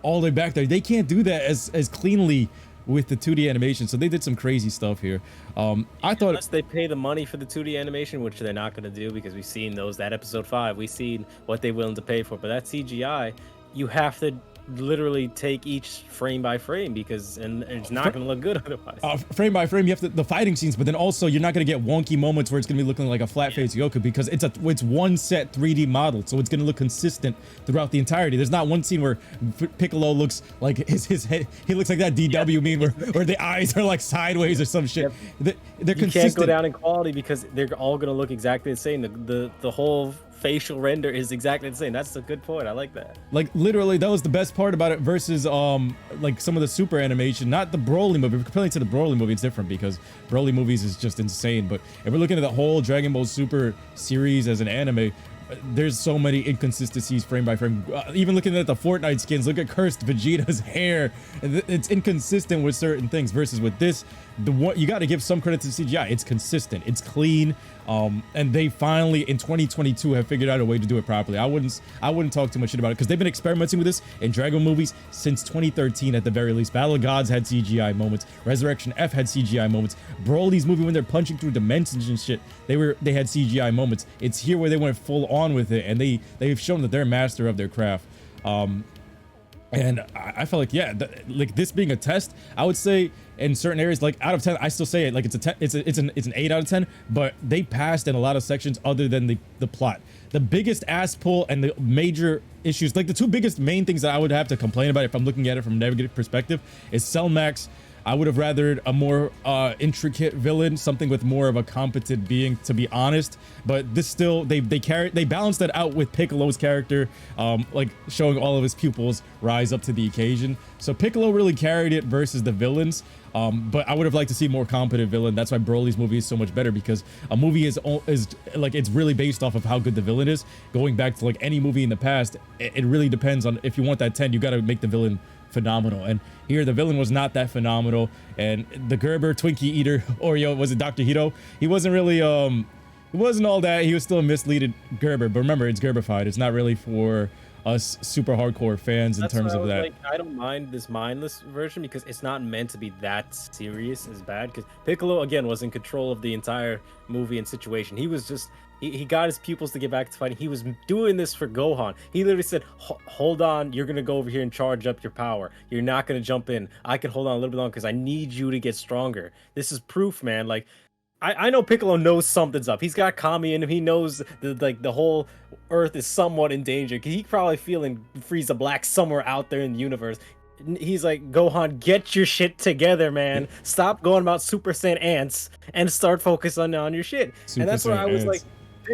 Speaker 1: all the way back there. They can't do that as cleanly with the 2D animation, so they did some crazy stuff here. I thought,
Speaker 2: unless they pay the money for the 2D animation, which they're not going to do, because we've seen that episode 5, we've seen what they're willing to pay for. But that CGI, you have to literally take each frame by frame, because it's not going to look good otherwise.
Speaker 1: Frame by frame, you have the fighting scenes, but then also you're not going to get wonky moments where it's going to be looking like a flat-faced Goku, because it's one set 3D model, so it's going to look consistent throughout the entirety. There's not one scene where Piccolo looks like his head, he looks like that DW meme where the eyes are like sideways or some shit. They're consistent.
Speaker 2: You can't go down in quality because they're all going to look exactly the same. The whole facial render is exactly the same. That's a good point. I like that. Like,
Speaker 1: literally, that was the best part about it versus like some of the Super animation, not the Broly movie. If we're comparing to the Broly movie, it's different because Broly movies is just insane. But if we're looking at the whole Dragon Ball Super series as an anime, there's so many inconsistencies frame by frame. Even looking at the Fortnite skins, look at Cursed Vegeta's hair. It's inconsistent with certain things versus with this, you got to give some credit to CGI. It's consistent, it's clean, and they finally in 2022 have figured out a way to do it properly. I wouldn't talk too much shit about it because they've been experimenting with this in Dragon movies since 2013 at the very least. Battle of Gods had CGI moments, Resurrection F had CGI moments, Broly's movie when they're punching through dimensions and shit, they had CGI moments. It's here where they went full on with it, and they've shown that they're a master of their craft. And I felt like, yeah, like this being a test, I would say in certain areas, like out of 10, I still say it like it's a 10, it's an 8 out of 10, but they passed in a lot of sections other than the plot. The biggest ass pull and the major issues, like the two biggest main things that I would have to complain about if I'm looking at it from a negative perspective, is Cell Max. I would have rathered a more intricate villain, something with more of a competent being, to be honest. But this still, they balanced that out with Piccolo's character, like showing all of his pupils rise up to the occasion. So Piccolo really carried it versus the villains. But I would have liked to see more competent villain. That's why Broly's movie is so much better, because a movie is like, it's really based off of how good the villain is. Going back to like any movie in the past, it really depends on, if you want that 10, you got to make the villain phenomenal. And here the villain was not that phenomenal. And the Gerber Twinkie eater Oreo, was it Dr. Hito? He wasn't really it wasn't all that. He was still a misleaded Gerber, but remember, it's Gerbified. It's not really for us super hardcore fans in terms of that.
Speaker 2: Like, I don't mind this mindless version because it's not meant to be that serious as bad, because Piccolo again was in control of the entire movie and situation. He was just he got his pupils to get back to fighting. He was doing this for Gohan. He literally said, hold on, you're gonna go over here and charge up your power. You're not gonna jump in. I can hold on a little bit longer because I need you to get stronger. This is proof, man. Like, I know Piccolo knows something's up. He's got Kami in him. He knows the whole Earth is somewhat in danger. He's probably feeling Frieza Black somewhere out there in the universe. He's like, Gohan, get your shit together, man. Stop going about Super Saiyan ants and start focusing on your shit. And that's why I was like,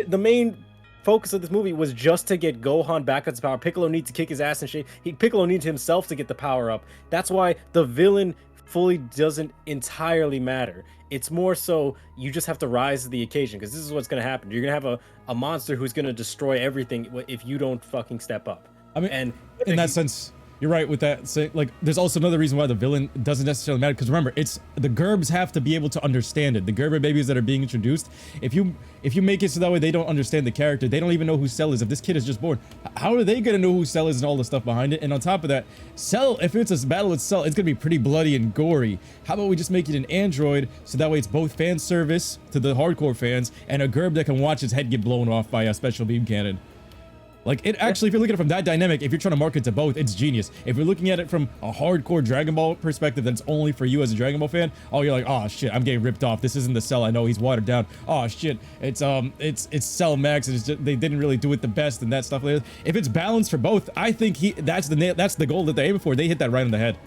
Speaker 2: the main focus of this movie was just to get Gohan back up to power. Piccolo needs to kick his ass and shit. Piccolo needs himself to get the power up. That's why the villain fully doesn't entirely matter. It's more so you just have to rise to the occasion, because this is what's going to happen. You're going to have a monster who's going to destroy everything if you don't fucking step up.
Speaker 1: I mean, and in that sense, you're right with that. So, like, there's also another reason why the villain doesn't necessarily matter, because remember, it's the Gerbs have to be able to understand it. The Gerber babies that are being introduced, if you make it so that way they don't understand the character, they don't even know who Cell is. If this kid is just born, how are they gonna know who Cell is and all the stuff behind it? And on top of that, Cell, if it's a battle with Cell, it's gonna be pretty bloody and gory. How about we just make it an android, so that way it's both fan service to the hardcore fans and a Gerb that can watch his head get blown off by a special beam cannon. Like, it actually, if you're looking at it from that dynamic, if you're trying to market to both, it's genius. If you're looking at it from a hardcore Dragon Ball perspective, that's only for you as a Dragon Ball fan, oh, you're like, oh shit, I'm getting ripped off. This isn't the Cell I know. He's watered down. Oh shit, it's Cell Max, and it's just, they didn't really do it the best and that stuff. If it's balanced for both, I think that's the goal that they're aiming for. They hit that right on the head.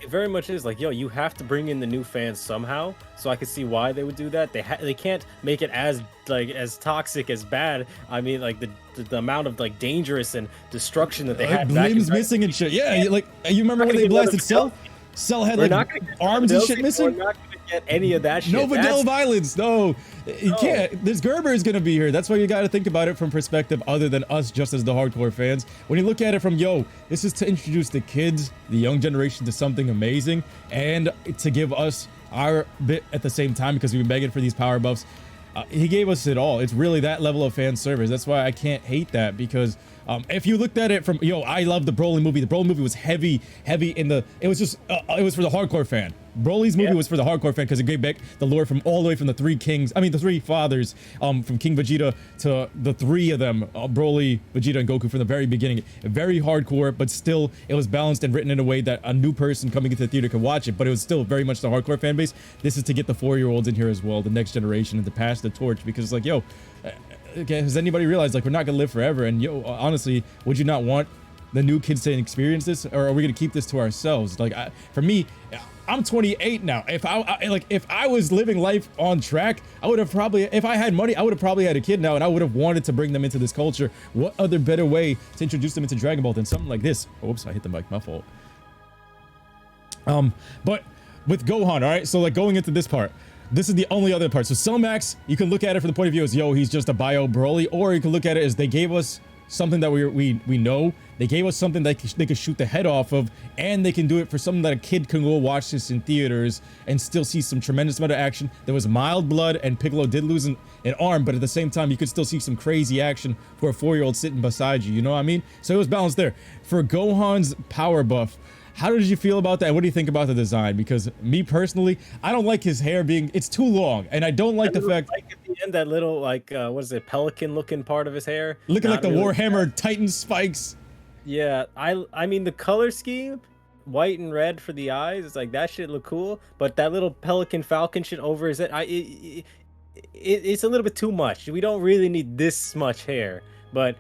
Speaker 2: It very much is. Like, yo, you have to bring in the new fans somehow, so I could see why they would do that. They can't make it as toxic as bad. I mean, like the amount of like dangerous and destruction that they had.
Speaker 1: Limbs missing and shit. Yeah, like you remember when they blasted Cell? Cell had like arms and shit missing.
Speaker 2: We're not gonna get any of that shit.
Speaker 1: No vanilla violence. No, you can't. This Gerber is gonna be here. That's why you got to think about it from perspective other than us, just as the hardcore fans. When you look at it from, yo, this is to introduce the kids, the young generation, to something amazing, and to give us our bit at the same time, because we've been begging for these power buffs. He gave us it all. It's really that level of fan service. That's why I can't hate that, because if you looked at it from, yo, I love the Broly movie. The Broly movie was heavy in the, it was just, it was for the hardcore fan. Broly's movie was for the hardcore fan, because it gave back the lore from all the way from the three kings, I mean the three fathers, from King Vegeta to the three of them, Broly, Vegeta, and Goku from the very beginning. Very hardcore, but still it was balanced and written in a way that a new person coming into the theater could watch it, but it was still very much the hardcore fan base. This is to get the 4-year-olds in here as well, the next generation, and to pass the torch, because it's like, yo, okay, has anybody realized, like, we're not gonna live forever? And yo, honestly, would you not want the new kids to experience this, or are we gonna keep this to ourselves? Like, for me, I'm 28 now. If I was living life on track, I would have probably, if I had money, I would have probably had a kid now, and I would have wanted to bring them into this culture. What other better way to introduce them into Dragon Ball than something like this? Oops, I hit the mic, my fault. But with Gohan, all right, so like going into this part, this is the only other part. So Cell Max, you can look at it from the point of view as, yo, he's just a bio Broly, or you can look at it as they gave us something that we know. They gave us something that they could shoot the head off of, and they can do it for something that a kid can go watch this in theaters and still see some tremendous amount of action. There was mild blood, and Piccolo did lose an arm, but at the same time, you could still see some crazy action for a 4-year-old sitting beside you, you know what I mean? So it was balanced there. For Gohan's power buff, how did you feel about that? What do you think about the design? Because me personally, I don't like his hair being, it's too long, and I don't like the fact,
Speaker 2: like at the end, that little, like, what is it, pelican looking part of his hair,
Speaker 1: looking like the Warhammer Titan spikes.
Speaker 2: Yeah, I mean the color scheme, white and red for the eyes, it's like that shit look cool, but that little pelican falcon shit over his head, it's a little bit too much. We don't really need this much hair, but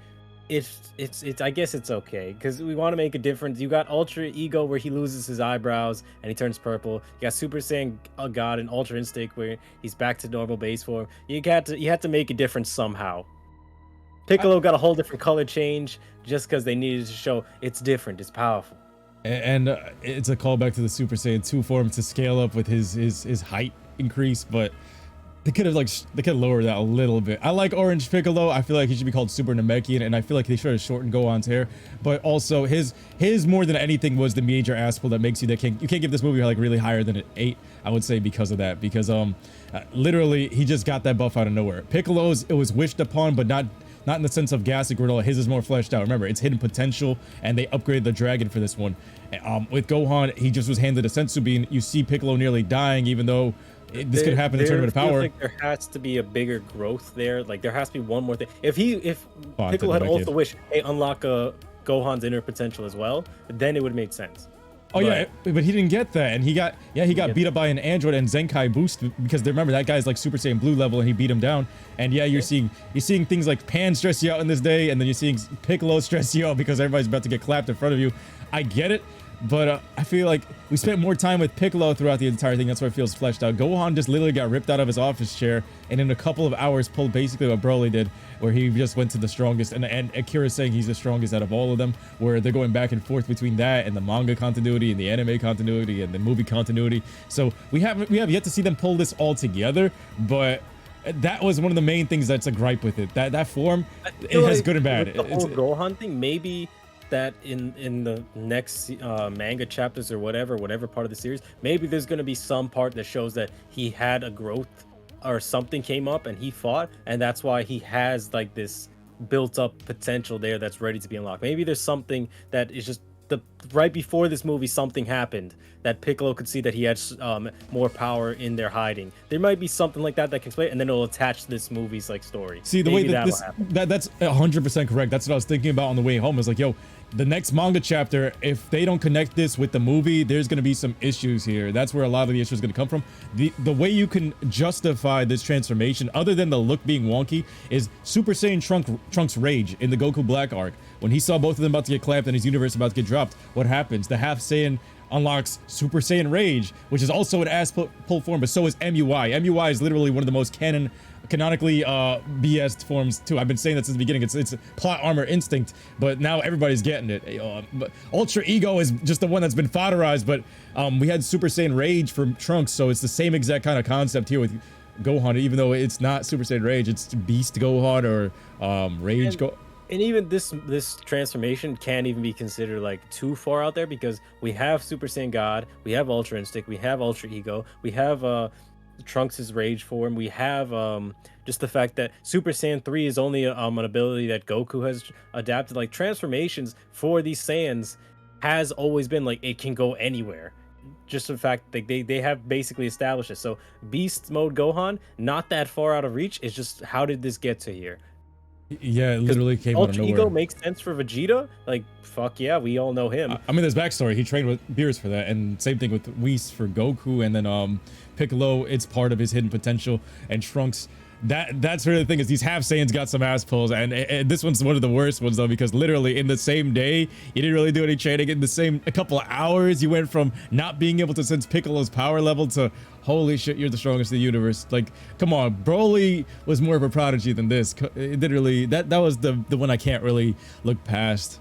Speaker 2: it's I guess it's okay because we want to make a difference. You got Ultra Ego where he loses his eyebrows and he turns purple. You got Super Saiyan God and Ultra Instinct where he's back to normal base form. You had to make a difference somehow. Piccolo got a whole different color change just because they needed to show it's different, it's powerful.
Speaker 1: And it's a callback to the Super Saiyan 2 form to scale up with his height increase, but they could have lowered that a little bit. I like Orange Piccolo. I feel like he should be called Super Namekian, and I feel like they should have shortened Gohan's hair. But also his more than anything was the major ass pull that makes you can't give this movie like really higher than an 8. I would say because of that, because literally he just got that buff out of nowhere. Piccolo's, it was wished upon, but not in the sense of gas and granola. His is more fleshed out. Remember, it's hidden potential, and they upgraded the dragon for this one. With Gohan, he just was handed a sensu bean. You see Piccolo nearly dying, even though this could happen in Tournament of Power.
Speaker 2: Like there has to be a bigger growth there. Like there has to be one more thing. If Piccolo had also wished, hey, unlock Gohan's inner potential as well, then it would make sense.
Speaker 1: Oh yeah, but he didn't get that, and he got beat up by an android and Zenkai boost because remember that guy's like Super Saiyan Blue level and he beat him down. And yeah, you're seeing things like Pan stress you out in this day, and then you're seeing Piccolo stress you out because everybody's about to get clapped in front of you. I get it, but I feel like we spent more time with Piccolo throughout the entire thing. That's why it feels fleshed out. Gohan just literally got ripped out of his office chair, and in a couple of hours pulled basically what Broly did, where he just went to the strongest. And Akira's saying he's the strongest out of all of them, where they're going back and forth between that and the manga continuity and the anime continuity and the movie continuity. So we have yet to see them pull this all together, but that was one of the main things that's a gripe with it. That form, it has good and bad.
Speaker 2: The whole Gohan thing, maybe that in the next manga chapters or whatever part of the series, maybe there's going to be some part that shows that he had a growth or something came up and he fought, and that's why he has like this built up potential there that's ready to be unlocked. Maybe there's something that is just right before this movie something happened that Piccolo could see that he had more power in their hiding. There might be something like that can explain, and then it'll attach to this movie's like story.
Speaker 1: See, the way that that's 100% correct. That's what I was thinking about on the way home. Is like, yo, the next manga chapter, if they don't connect this with the movie, there's going to be some issues here. That's where a lot of the issues are going to come from. The way you can justify this transformation, other than the look being wonky, is Super Saiyan Trunks' rage in the Goku Black arc. When he saw both of them about to get clapped and his universe about to get dropped, what happens? The Half Saiyan unlocks Super Saiyan Rage, which is also an ass pull form, but so is MUI. MUI is literally one of the most canonically BS forms too. I've been saying that since the beginning. It's plot armor instinct, but now everybody's getting it. But Ultra Ego is just the one that's been fodderized, but we had Super Saiyan Rage for Trunks, so it's the same exact kind of concept here with Gohan, even though it's not Super Saiyan Rage, it's Beast Gohan or Rage Gohan.
Speaker 2: And even this transformation can't even be considered like too far out there because we have Super Saiyan God, we have Ultra Instinct, we have Ultra Ego, we have Trunks' Rage form, we have just the fact that Super Saiyan 3 is only an ability that Goku has adapted. Like transformations for these Saiyans has always been like it can go anywhere. Just the fact that they have basically established it. So Beast Mode Gohan, not that far out of reach. It's just how did this get to here?
Speaker 1: Yeah, it literally came out of nowhere.
Speaker 2: Ultra Ego makes sense for Vegeta. Like, fuck yeah, we all know him.
Speaker 1: I mean, there's backstory. He trained with Beerus for that, and same thing with Whis for Goku, and then Piccolo, it's part of his hidden potential, and Trunks. That's really the thing is these half Saiyans got some ass pulls, and this one's one of the worst ones though because literally in the same day you didn't really do any training. In the same a couple of hours you went from not being able to sense Piccolo's power level to holy shit, you're the strongest in the universe. Like, come on, Broly was more of a prodigy than this. It didn't really that was the one I can't really look past,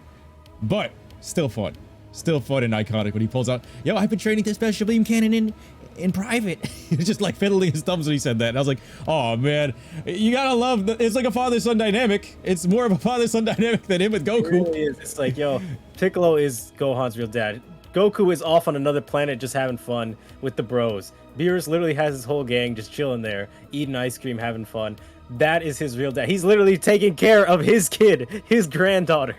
Speaker 1: but still fun and iconic when he pulls out, yo, I've been training this special beam cannon in private. He's just like fiddling his thumbs when he said that, and I was like, oh man, you gotta love it's like a father-son dynamic. It's more of a father-son dynamic than him with Goku.
Speaker 2: It really is. It's like, yo, Piccolo is Gohan's real dad. Goku is off on another planet just having fun with the bros. Beerus literally has his whole gang just chilling there, eating ice cream, having fun. That is his real dad. He's literally taking care of his kid, his granddaughter.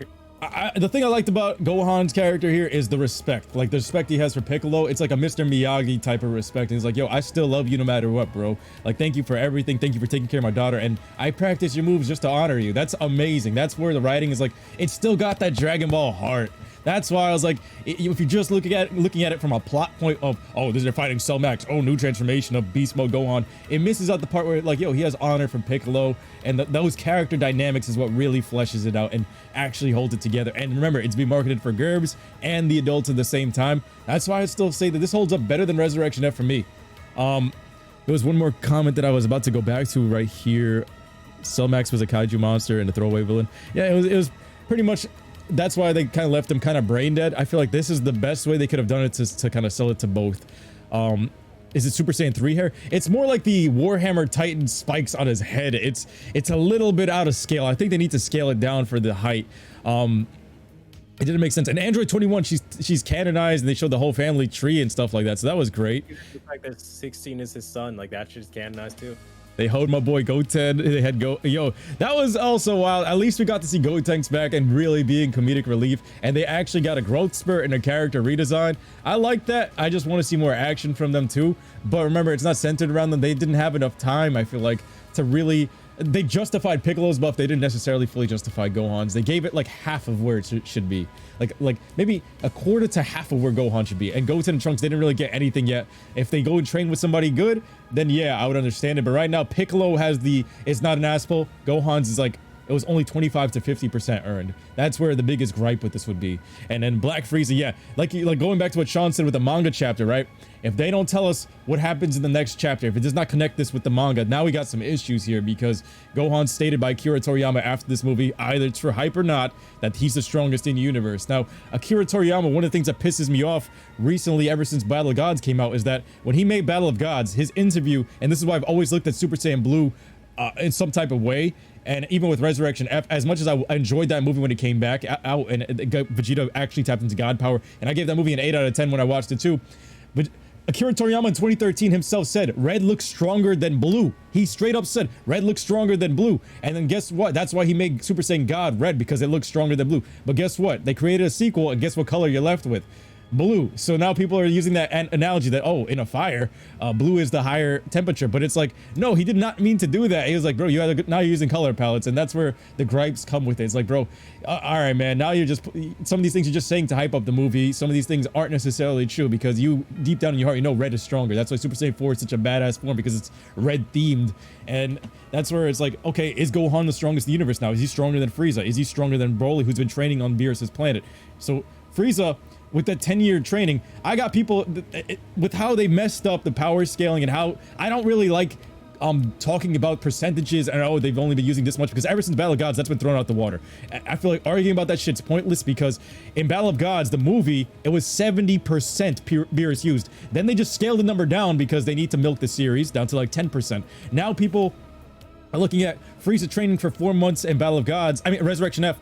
Speaker 1: The thing I liked about Gohan's character here is the respect. Like, the respect he has for Piccolo. It's like a Mr. Miyagi type of respect. And he's like, yo, I still love you no matter what, bro. Like, thank you for everything. Thank you for taking care of my daughter. And I practice your moves just to honor you. That's amazing. That's where the writing is like, it's still got that Dragon Ball heart. That's why I was like, if you're just looking at it from a plot point of, oh, they're fighting Cell Max, oh, new transformation of Beast Mode Gohan, it misses out the part where, like, yo, he has honor from Piccolo, and those character dynamics is what really fleshes it out and actually holds it together. And remember, it's being marketed for GURBS and the adults at the same time. That's why I still say that this holds up better than Resurrection F for me. There was one more comment that I was about to go back to right here. Cell Max was a kaiju monster and a throwaway villain. Yeah, it was pretty much. That's why they kind of left him kind of brain dead. I feel like this is the best way they could have done it to kind of sell it to both. Is it Super Saiyan 3 hair? It's more like the Warhammer Titan spikes on his head. It's a little bit out of scale. I think they need to scale it down for the height. It didn't make sense. And Android 21, she's canonized, and they showed the whole family tree and stuff like that. So that was great.
Speaker 2: The fact that 16 is his son, like that shit's canonized too.
Speaker 1: They hoed my boy Goten. They had yo, that was also wild. At least we got to see Gotenks back and really being comedic relief. And they actually got a growth spurt and a character redesign. I like that. I just want to see more action from them too. But remember, it's not centered around them. They didn't have enough time, I feel like, to really. They justified Piccolo's buff. They didn't necessarily fully justify Gohan's. They gave it like half of where it should be. Like maybe a quarter to half of where Gohan should be. And Goten and Trunks, they didn't really get anything yet. If they go and train with somebody good, then yeah, I would understand it. But right now, Piccolo has it's not an asshole. Gohan's is like, it was only 25 to 50% earned. That's where the biggest gripe with this would be. And then Black Frieza, yeah, like going back to what Sean said with the manga chapter, right? If they don't tell us what happens in the next chapter, if it does not connect this with the manga, now we got some issues here, because Gohan stated by Akira Toriyama after this movie, either it's for hype or not, that he's the strongest in the universe. Now, Akira Toriyama, one of the things that pisses me off recently, ever since Battle of Gods came out, is that when he made Battle of Gods, his interview, and this is why I've always looked at Super Saiyan Blue in some type of way, and even with Resurrection F, as much as I enjoyed that movie when it came back out and Vegeta actually tapped into God power, and I gave that movie an 8 out of 10 when I watched it too, but Akira Toriyama in 2013 himself said, red looks stronger than blue. He straight up said, red looks stronger than blue. And then guess what? That's why he made Super Saiyan God red, because it looks stronger than blue. But guess what? They created a sequel, and guess what color you're left with? Blue. So now people are using that analogy that, oh, in a fire, blue is the higher temperature. But it's like, no, he did not mean to do that. He was like, bro, now you're using color palettes, and that's where the gripes come with it. It's like, bro, all right, man, now you're just, some of these things you're just saying to hype up the movie. Some of these things aren't necessarily true, because you, deep down in your heart, you know red is stronger. That's why Super Saiyan 4 is such a badass form, because it's red themed. And that's where it's like, okay, is Gohan the strongest in the universe now? Is he stronger than Frieza? Is he stronger than Broly, who's been training on Beerus' planet? So Frieza, with that 10-year training, I got people with how they messed up the power scaling, and how I don't really like talking about percentages and, oh, they've only been using this much, because ever since Battle of Gods, that's been thrown out the water. I feel like arguing about that shit's pointless, because in Battle of Gods, the movie, it was 70% Beerus used. Then they just scaled the number down because they need to milk the series down to like 10%. Now people are looking at Frieza training for 4 months in Battle of Gods, I mean Resurrection F.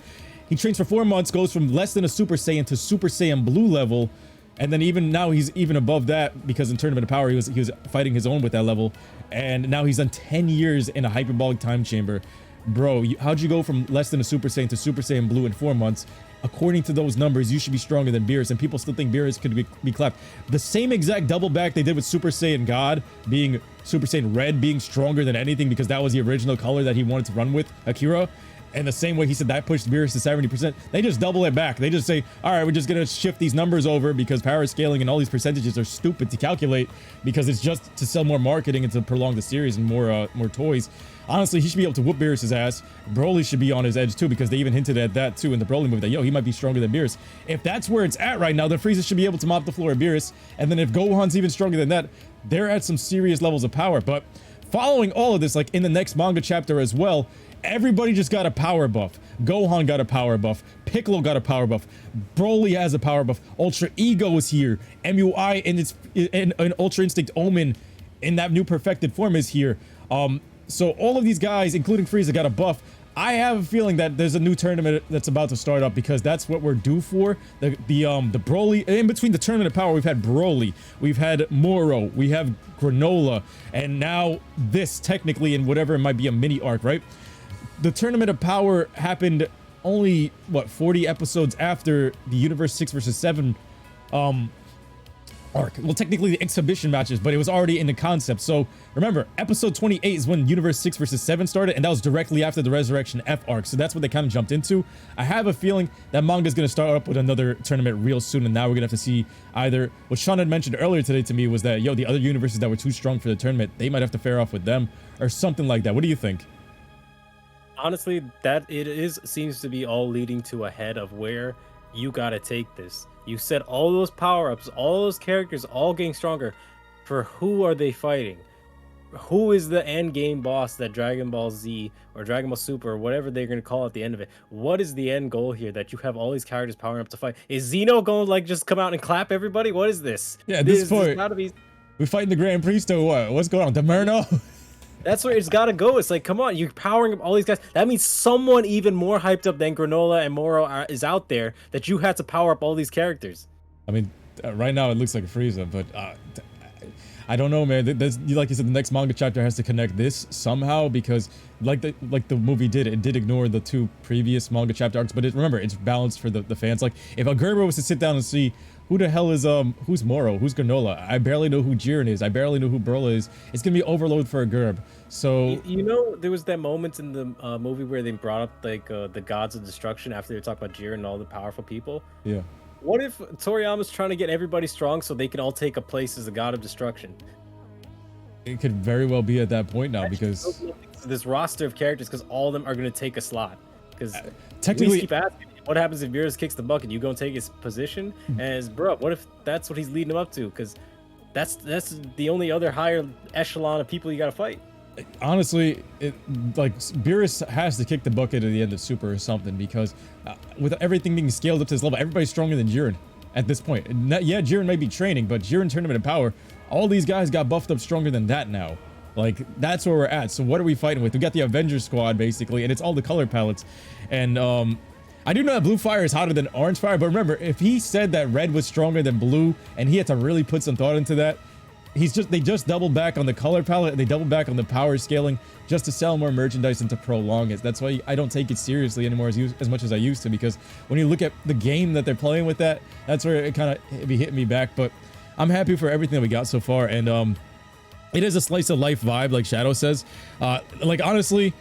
Speaker 1: He trains for 4 months, goes from less than a Super Saiyan to Super Saiyan Blue level, and then even now he's even above that, because in Tournament of Power he was fighting his own with that level, and now he's done 10 years in a hyperbolic time chamber. Bro, how'd you go from less than a Super Saiyan to Super Saiyan Blue in 4 months? According to those numbers, you should be stronger than Beerus, and people still think Beerus could be clapped. The same exact double back they did with Super Saiyan God, being Super Saiyan Red being stronger than anything, because that was the original color that he wanted to run with, Akira. And the same way he said that pushed Beerus to 70%, they just double it back. They just say, all right, we're just going to shift these numbers over, because power scaling and all these percentages are stupid to calculate, because it's just to sell more marketing and to prolong the series and more toys. Honestly, he should be able to whoop Beerus' ass. Broly should be on his edge too, because they even hinted at that too in the Broly movie, that, yo, he might be stronger than Beerus. If that's where it's at right now, then Frieza should be able to mop the floor of Beerus. And then if Gohan's even stronger than that, they're at some serious levels of power. But following all of this, like in the next manga chapter as well, everybody just got a power buff. Gohan got a power buff. Piccolo got a power buff. Broly has a power buff. Ultra Ego is here. MUI and Ultra Instinct Omen in that new perfected form is here. So all of these guys, including Frieza, got a buff. I have a feeling that there's a new tournament that's about to start up, because that's what we're due for. The Broly, in between the Tournament of Power, we've had Broly, we've had Moro, we have Granola, and now this technically in whatever it might be a mini arc, right? The Tournament of Power happened only what 40 episodes after the Universe 6 versus 7 arc. Well, technically the exhibition matches, but it was already in the concept. So remember, episode 28 is when Universe 6 versus 7 started, and that was directly after the Resurrection F arc. So that's what they kind of jumped into. I have a feeling that manga is going to start up with another tournament real soon, and now we're going to have to see either what Sean had mentioned earlier today to me was that, yo, the other universes that were too strong for the tournament, they might have to fare off with them or something like that. What do you think?
Speaker 2: Honestly, seems to be all leading to a head of where you gotta take this. You said all those power-ups, all those characters, all getting stronger. For who are they fighting? Who is the end game boss that Dragon Ball Z or Dragon Ball Super or whatever they're gonna call at the end of it? What is the end goal here that you have all these characters powering up to fight? Is Xeno going to like just come out and clap everybody? What is this?
Speaker 1: Yeah, at this point,
Speaker 2: be...
Speaker 1: we fighting the Grand Priest or what? What's going on? Demerno?
Speaker 2: That's where it's got to go. It's like, come on, you're powering up all these guys. That means someone even more hyped up than Granola and Moro is out there that you had to power up all these characters.
Speaker 1: I mean, right now it looks like a Frieza, but I don't know, man. Like you said, the next manga chapter has to connect this somehow because, like the movie did, it did ignore the 2 previous manga chapter arcs. But remember, it's balanced for the fans. Like if a Gerber was to sit down and see who the hell is who's Moro, who's Granola, I barely know who Jiren is, I barely know who Broly is. It's gonna be overload for a Gerb. So
Speaker 2: you know, there was that moment in the movie where they brought up like the gods of destruction after they talked about Jiren and all the powerful people.
Speaker 1: Yeah.
Speaker 2: What if Toriyama's trying to get everybody strong so they can all take a place as a god of destruction?
Speaker 1: It could very well be at that point now because
Speaker 2: this roster of characters, because all of them are going to take a slot. Because
Speaker 1: technically,
Speaker 2: keep asking, what happens if Beerus kicks the bucket? You going to take his position? As bro, what if that's what he's leading him up to? Because that's the only other higher echelon of people you got to fight.
Speaker 1: Honestly, like Beerus has to kick the bucket at the end of Super or something because with everything being scaled up to this level, everybody's stronger than Jiren at this point. Yeah, Jiren may be training, but Jiren tournament of power, all these guys got buffed up stronger than that now. Like that's where we're at. So what are we fighting with? We got the Avengers squad basically, and it's all the color palettes. And I do know that blue fire is hotter than orange fire, but remember, if he said that red was stronger than blue, and he had to really put some thought into that. They just doubled back on the color palette and they doubled back on the power scaling just to sell more merchandise and to prolong it. That's why I don't take it seriously anymore as much as I used to, because when you look at the game that they're playing with that's where it kind of be hitting me back. But I'm happy for everything that we got so far, and it is a slice of life vibe, like Shadow says. Like honestly,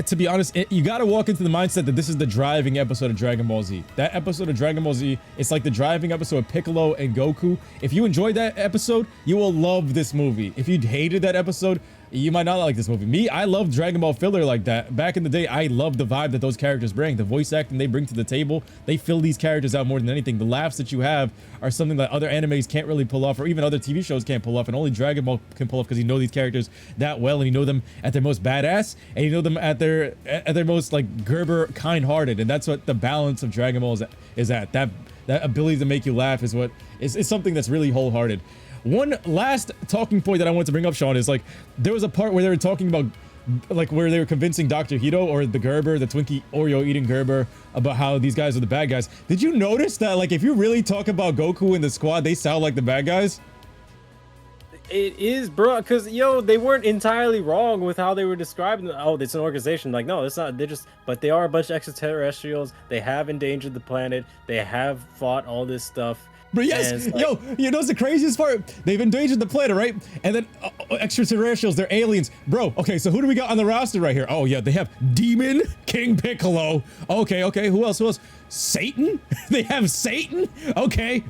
Speaker 1: to be honest, you gotta walk into the mindset that this is the driving episode of Dragon Ball Z. That episode of Dragon Ball Z, it's like the driving episode of Piccolo and Goku. If you enjoyed that episode, you will love this movie. If you hated that episode, you might not like this movie. Me, I love Dragon Ball filler like that. Back in the day, I loved the vibe that those characters bring. The voice acting they bring to the table, they fill these characters out more than anything. The laughs that you have are something that other animes can't really pull off, or even other TV shows can't pull off, and only Dragon Ball can pull off because you know these characters that well, and you know them at their most badass, and you know them at their most like Gerber kind-hearted, and that's what the balance of Dragon Ball is at. That ability to make you laugh is what is something that's really wholehearted. One last talking point that I want to bring up, Sean, is like there was a part where they were talking about like where they were convincing Dr. Hito or the Gerber, the Twinkie Oreo eating Gerber, about how these guys are the bad guys. Did you notice that like if you really talk about Goku and the squad, they sound like the bad guys?
Speaker 2: It is, bro, because yo, they weren't entirely wrong with how they were describing. Oh, it's an organization. Like, no, it's not. They're just, but they are a bunch of extraterrestrials. They have endangered the planet. They have fought all this stuff.
Speaker 1: But yes, like, yo, you know what's the craziest part? They've endangered the planet, right? And then extraterrestrials, they're aliens. Bro, okay, so who do we got on the roster right here? Oh, yeah, they have Demon King Piccolo. Okay, who else? Satan? They have Satan? Okay.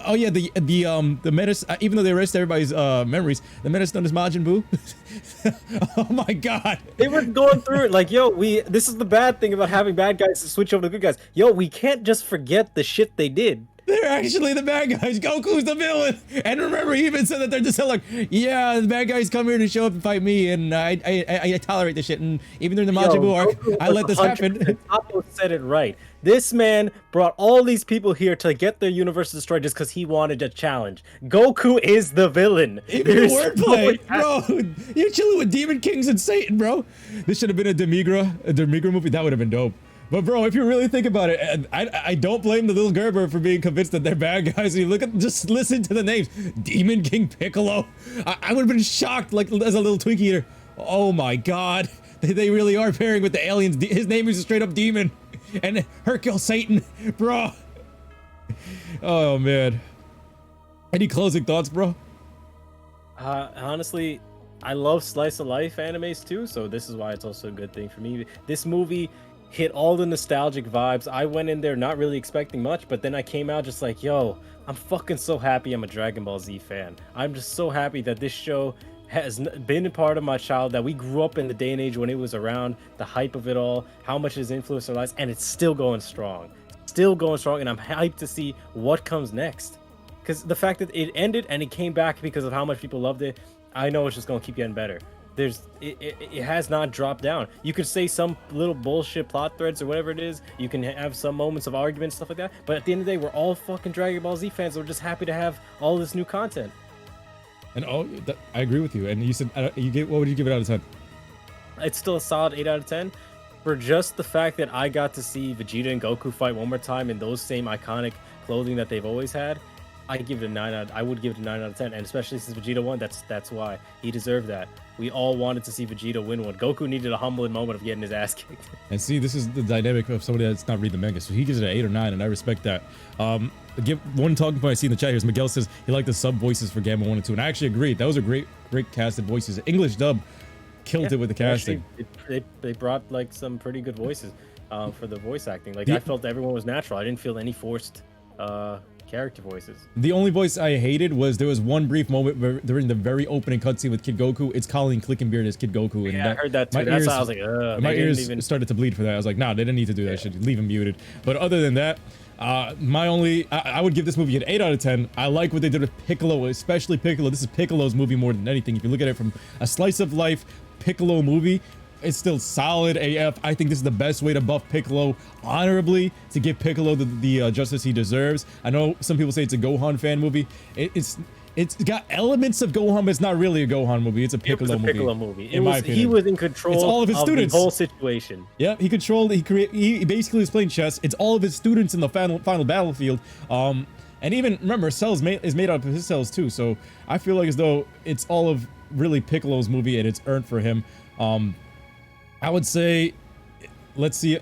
Speaker 1: Oh, yeah, the menace, even though they erased everybody's memories, the menace known as Majin Buu. Oh, my God.
Speaker 2: They were going through it like, yo, this is the bad thing about having bad guys to switch over to good guys. Yo, we can't just forget the shit they did.
Speaker 1: They're actually the bad guys. Goku's the villain. And remember, he even said that they're just like, yeah, the bad guys come here to show up and fight me, and I tolerate this shit. And even during the Majin Buu arc, I let this happen.
Speaker 2: Tato said it right. This man brought all these people here to get their universe destroyed just because he wanted a challenge. Goku is the villain.
Speaker 1: Even wordplay, bro. You're chilling with Demon Kings and Satan, bro. This should have been a Demigra movie. That would have been dope. But bro, if you really think about it, I don't blame the little Gerber for being convinced that they're bad guys. You just listen to the names. Demon King Piccolo. I would have been shocked, like as a little Twinkie eater. Oh my God, they really are pairing with the aliens. His name is a straight up demon. and Hercule Satan, bro. Oh man. Any closing thoughts, bro?
Speaker 2: Honestly, I love slice of life animes too, so this is why it's also a good thing for me. This movie hit all the nostalgic vibes. I went in there not really expecting much, but then I came out just like, yo, I'm fucking so happy I'm a Dragon Ball Z fan. I'm just so happy that this show has been a part of my childhood, that we grew up in the day and age when it was around, the hype of it all, how much it's influenced our lives, and it's still going strong. Still going strong, and I'm hyped to see what comes next. Because the fact that it ended and it came back because of how much people loved it, I know it's just going to keep getting better. It has not dropped down. You could say some little bullshit plot threads or whatever it is. You can have some moments of argument, stuff like that. But at the end of the day, we're all fucking Dragon Ball Z fans. We're just happy to have all this new content.
Speaker 1: And I agree with you. And you said what would you give it out of 10?
Speaker 2: It's still a solid 8 out of 10. For just the fact that I got to see Vegeta and Goku fight one more time in those same iconic clothing that they've always had, I give it a 9 out. I would give it a 9 out of 10, and especially since Vegeta won, that's why he deserved that. We all wanted to see Vegeta win one. Goku needed a humbling moment of getting his ass kicked.
Speaker 1: And see, this is the dynamic of somebody that's not reading the manga, so he gives it an 8 or 9, and I respect that. Give one talking point I see in the chat here is Miguel says he liked the sub voices for Gamma 1 and 2, and I actually agree. Those are great casted voices. English dub killed it with the casting.
Speaker 2: Actually, they brought like some pretty good voices for the voice acting. Like I felt everyone was natural. I didn't feel any forced character voices.
Speaker 1: The only voice I hated was there was one brief moment during the very opening cutscene with Kid Goku. It's Colleen Clickenbeard as Kid Goku. And
Speaker 2: yeah, I heard that too. That's why I was like,
Speaker 1: my ears started to bleed for that. I was like, nah, they didn't need to do that shit. Leave him muted. But other than that, I would give this movie an 8 out of 10. I like what they did with Piccolo, especially Piccolo. This is Piccolo's movie more than anything. If you look at it from a slice of life Piccolo movie, it's still solid AF. I think this is the best way to buff Piccolo honorably, to give Piccolo the justice he deserves. I know some people say it's a Gohan fan movie. It's got elements of Gohan, but it's not really a Gohan movie. It's a Piccolo movie.
Speaker 2: Piccolo movie. He was in control.
Speaker 1: It's all of his students.
Speaker 2: The whole situation.
Speaker 1: Yeah, he controlled. He basically was playing chess. It's all of his students in the final battlefield. And even remember, Cell is made out of his cells too. So I feel like as though it's all of really Piccolo's movie, and it's earned for him. I would say, let's see.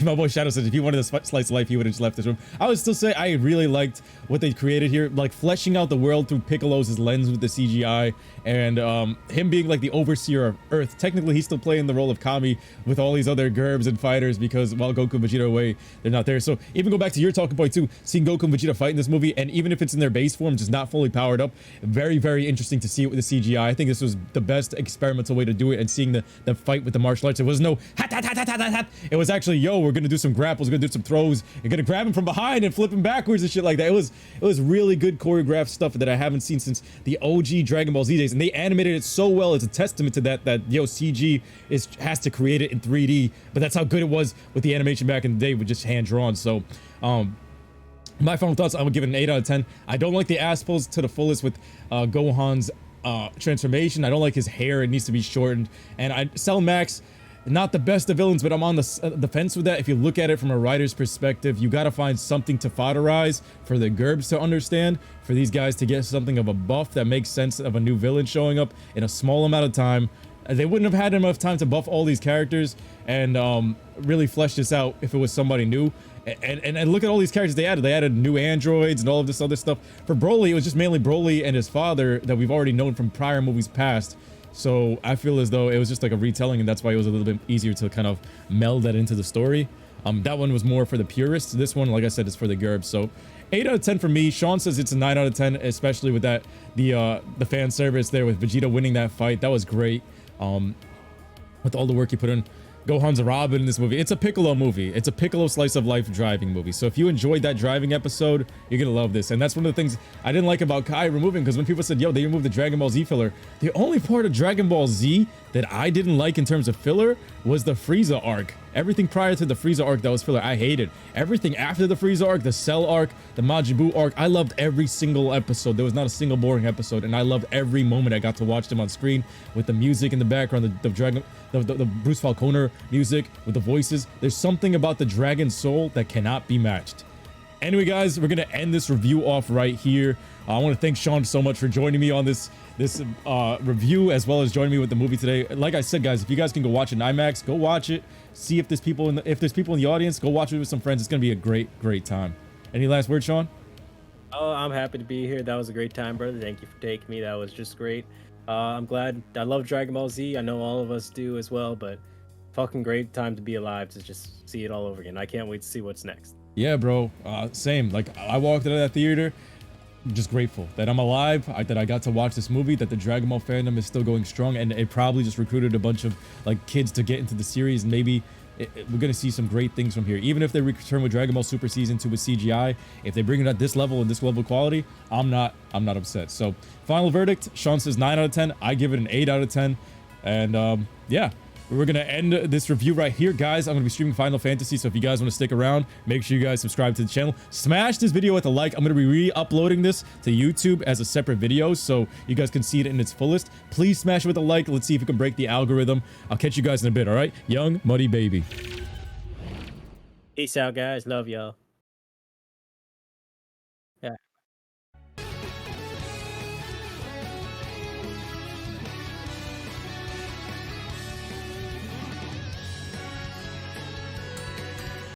Speaker 1: My boy Shadow says if he wanted a slice of life, he would have just left this room. I would still say I really liked what they created here, like fleshing out the world through Piccolo's lens with the CGI, and him being like the overseer of Earth. Technically, he's still playing the role of Kami with all these other Gerbs and fighters, because while Goku and Vegeta are away, they're not there. So even go back to your talking point too, seeing Goku and Vegeta fight in this movie, and even if it's in their base form, just not fully powered up, very, very interesting to see it with the CGI. I think this was the best experimental way to do it, and seeing the fight with the martial arts. It was no hat, hat, hat, hat, hat, hat. It was actually, yo, we're gonna do some grapples, we're gonna do some throws, you're gonna grab him from behind and flip him backwards and shit like that. It was really good choreographed stuff that I haven't seen since the OG Dragon Ball Z days, and they animated it so well. It's a testament to that yo, CG has to create it in 3D, but that's how good it was with the animation back in the day with just hand drawn. So my final thoughts, I would give it an 8 out of 10. I don't like the ass pulls to the fullest with Gohan's transformation. I don't like his hair. It needs to be shortened. And Cell Max, not the best of villains, but I'm on the fence with that. If you look at it from a writer's perspective, you got to find something to fodderize for the Gerbs to understand, for these guys to get something of a buff that makes sense of a new villain showing up in a small amount of time. They wouldn't have had enough time to buff all these characters and really flesh this out if it was somebody new. And look at all these characters they added. They added new androids and all of this other stuff. For Broly, it was just mainly Broly and his father that we've already known from prior movies past. So I feel as though it was just like a retelling, and that's why it was a little bit easier to kind of meld that into the story. That one was more for the purists. This one, like I said, is for the Gerbs. So 8 out of 10 for me. Sean says it's a 9 out of 10, especially with that the fan service there with Vegeta winning that fight. That was great. With all the work he put in. Gohan's a Robin in this movie. It's a Piccolo movie. It's a Piccolo slice of life driving movie. So if you enjoyed that driving episode, you're gonna love this. And that's one of the things I didn't like about Kai removing, because when people said, yo, they removed the Dragon Ball Z filler, the only part of Dragon Ball Z that I didn't like in terms of filler was the Frieza arc. Everything prior to the Frieza arc that was filler, I hated. Everything after the Frieza arc, the Cell arc, the Majin Buu arc, I loved every single episode. There was not a single boring episode, and I loved every moment I got to watch them on screen with the music in the background, the Bruce Falconer music with the voices. There's something about the Dragon Soul that cannot be matched. Anyway, guys, we're gonna end this review off right here. I want to thank Sean so much for joining me on this review, as well as joining me with the movie today. Like I said, guys, if you guys can go watch it in IMAX, go watch it. See if there's people in the audience, go watch it with some friends. It's gonna be a great time. Any last words, Sean?
Speaker 2: Oh, I'm happy to be here. That was a great time, brother. Thank you for taking me. That was just great. I'm glad. I love Dragon Ball Z. I know all of us do as well, but fucking great time to be alive to just see it all over again. I can't wait to see what's next.
Speaker 1: Yeah, bro. Same. Like, I walked out of that theater, just grateful that I'm alive, that I got to watch this movie, that the Dragon Ball fandom is still going strong, and it probably just recruited a bunch of like kids to get into the series. And maybe we're gonna see some great things from here. Even if they return with Dragon Ball Super Season 2 with CGI, if they bring it at this level and this level of quality, I'm not upset. So, final verdict: Sean says 9 out of 10. I give it an 8 out of 10. And yeah. We're going to end this review right here, guys. I'm going to be streaming Final Fantasy, so if you guys want to stick around, make sure you guys subscribe to the channel. Smash this video with a like. I'm going to be re-uploading this to YouTube as a separate video, so you guys can see it in its fullest. Please smash it with a like. Let's see if we can break the algorithm. I'll catch you guys in a bit, all right? Young Muddy Baby.
Speaker 2: Peace out, guys. Love y'all.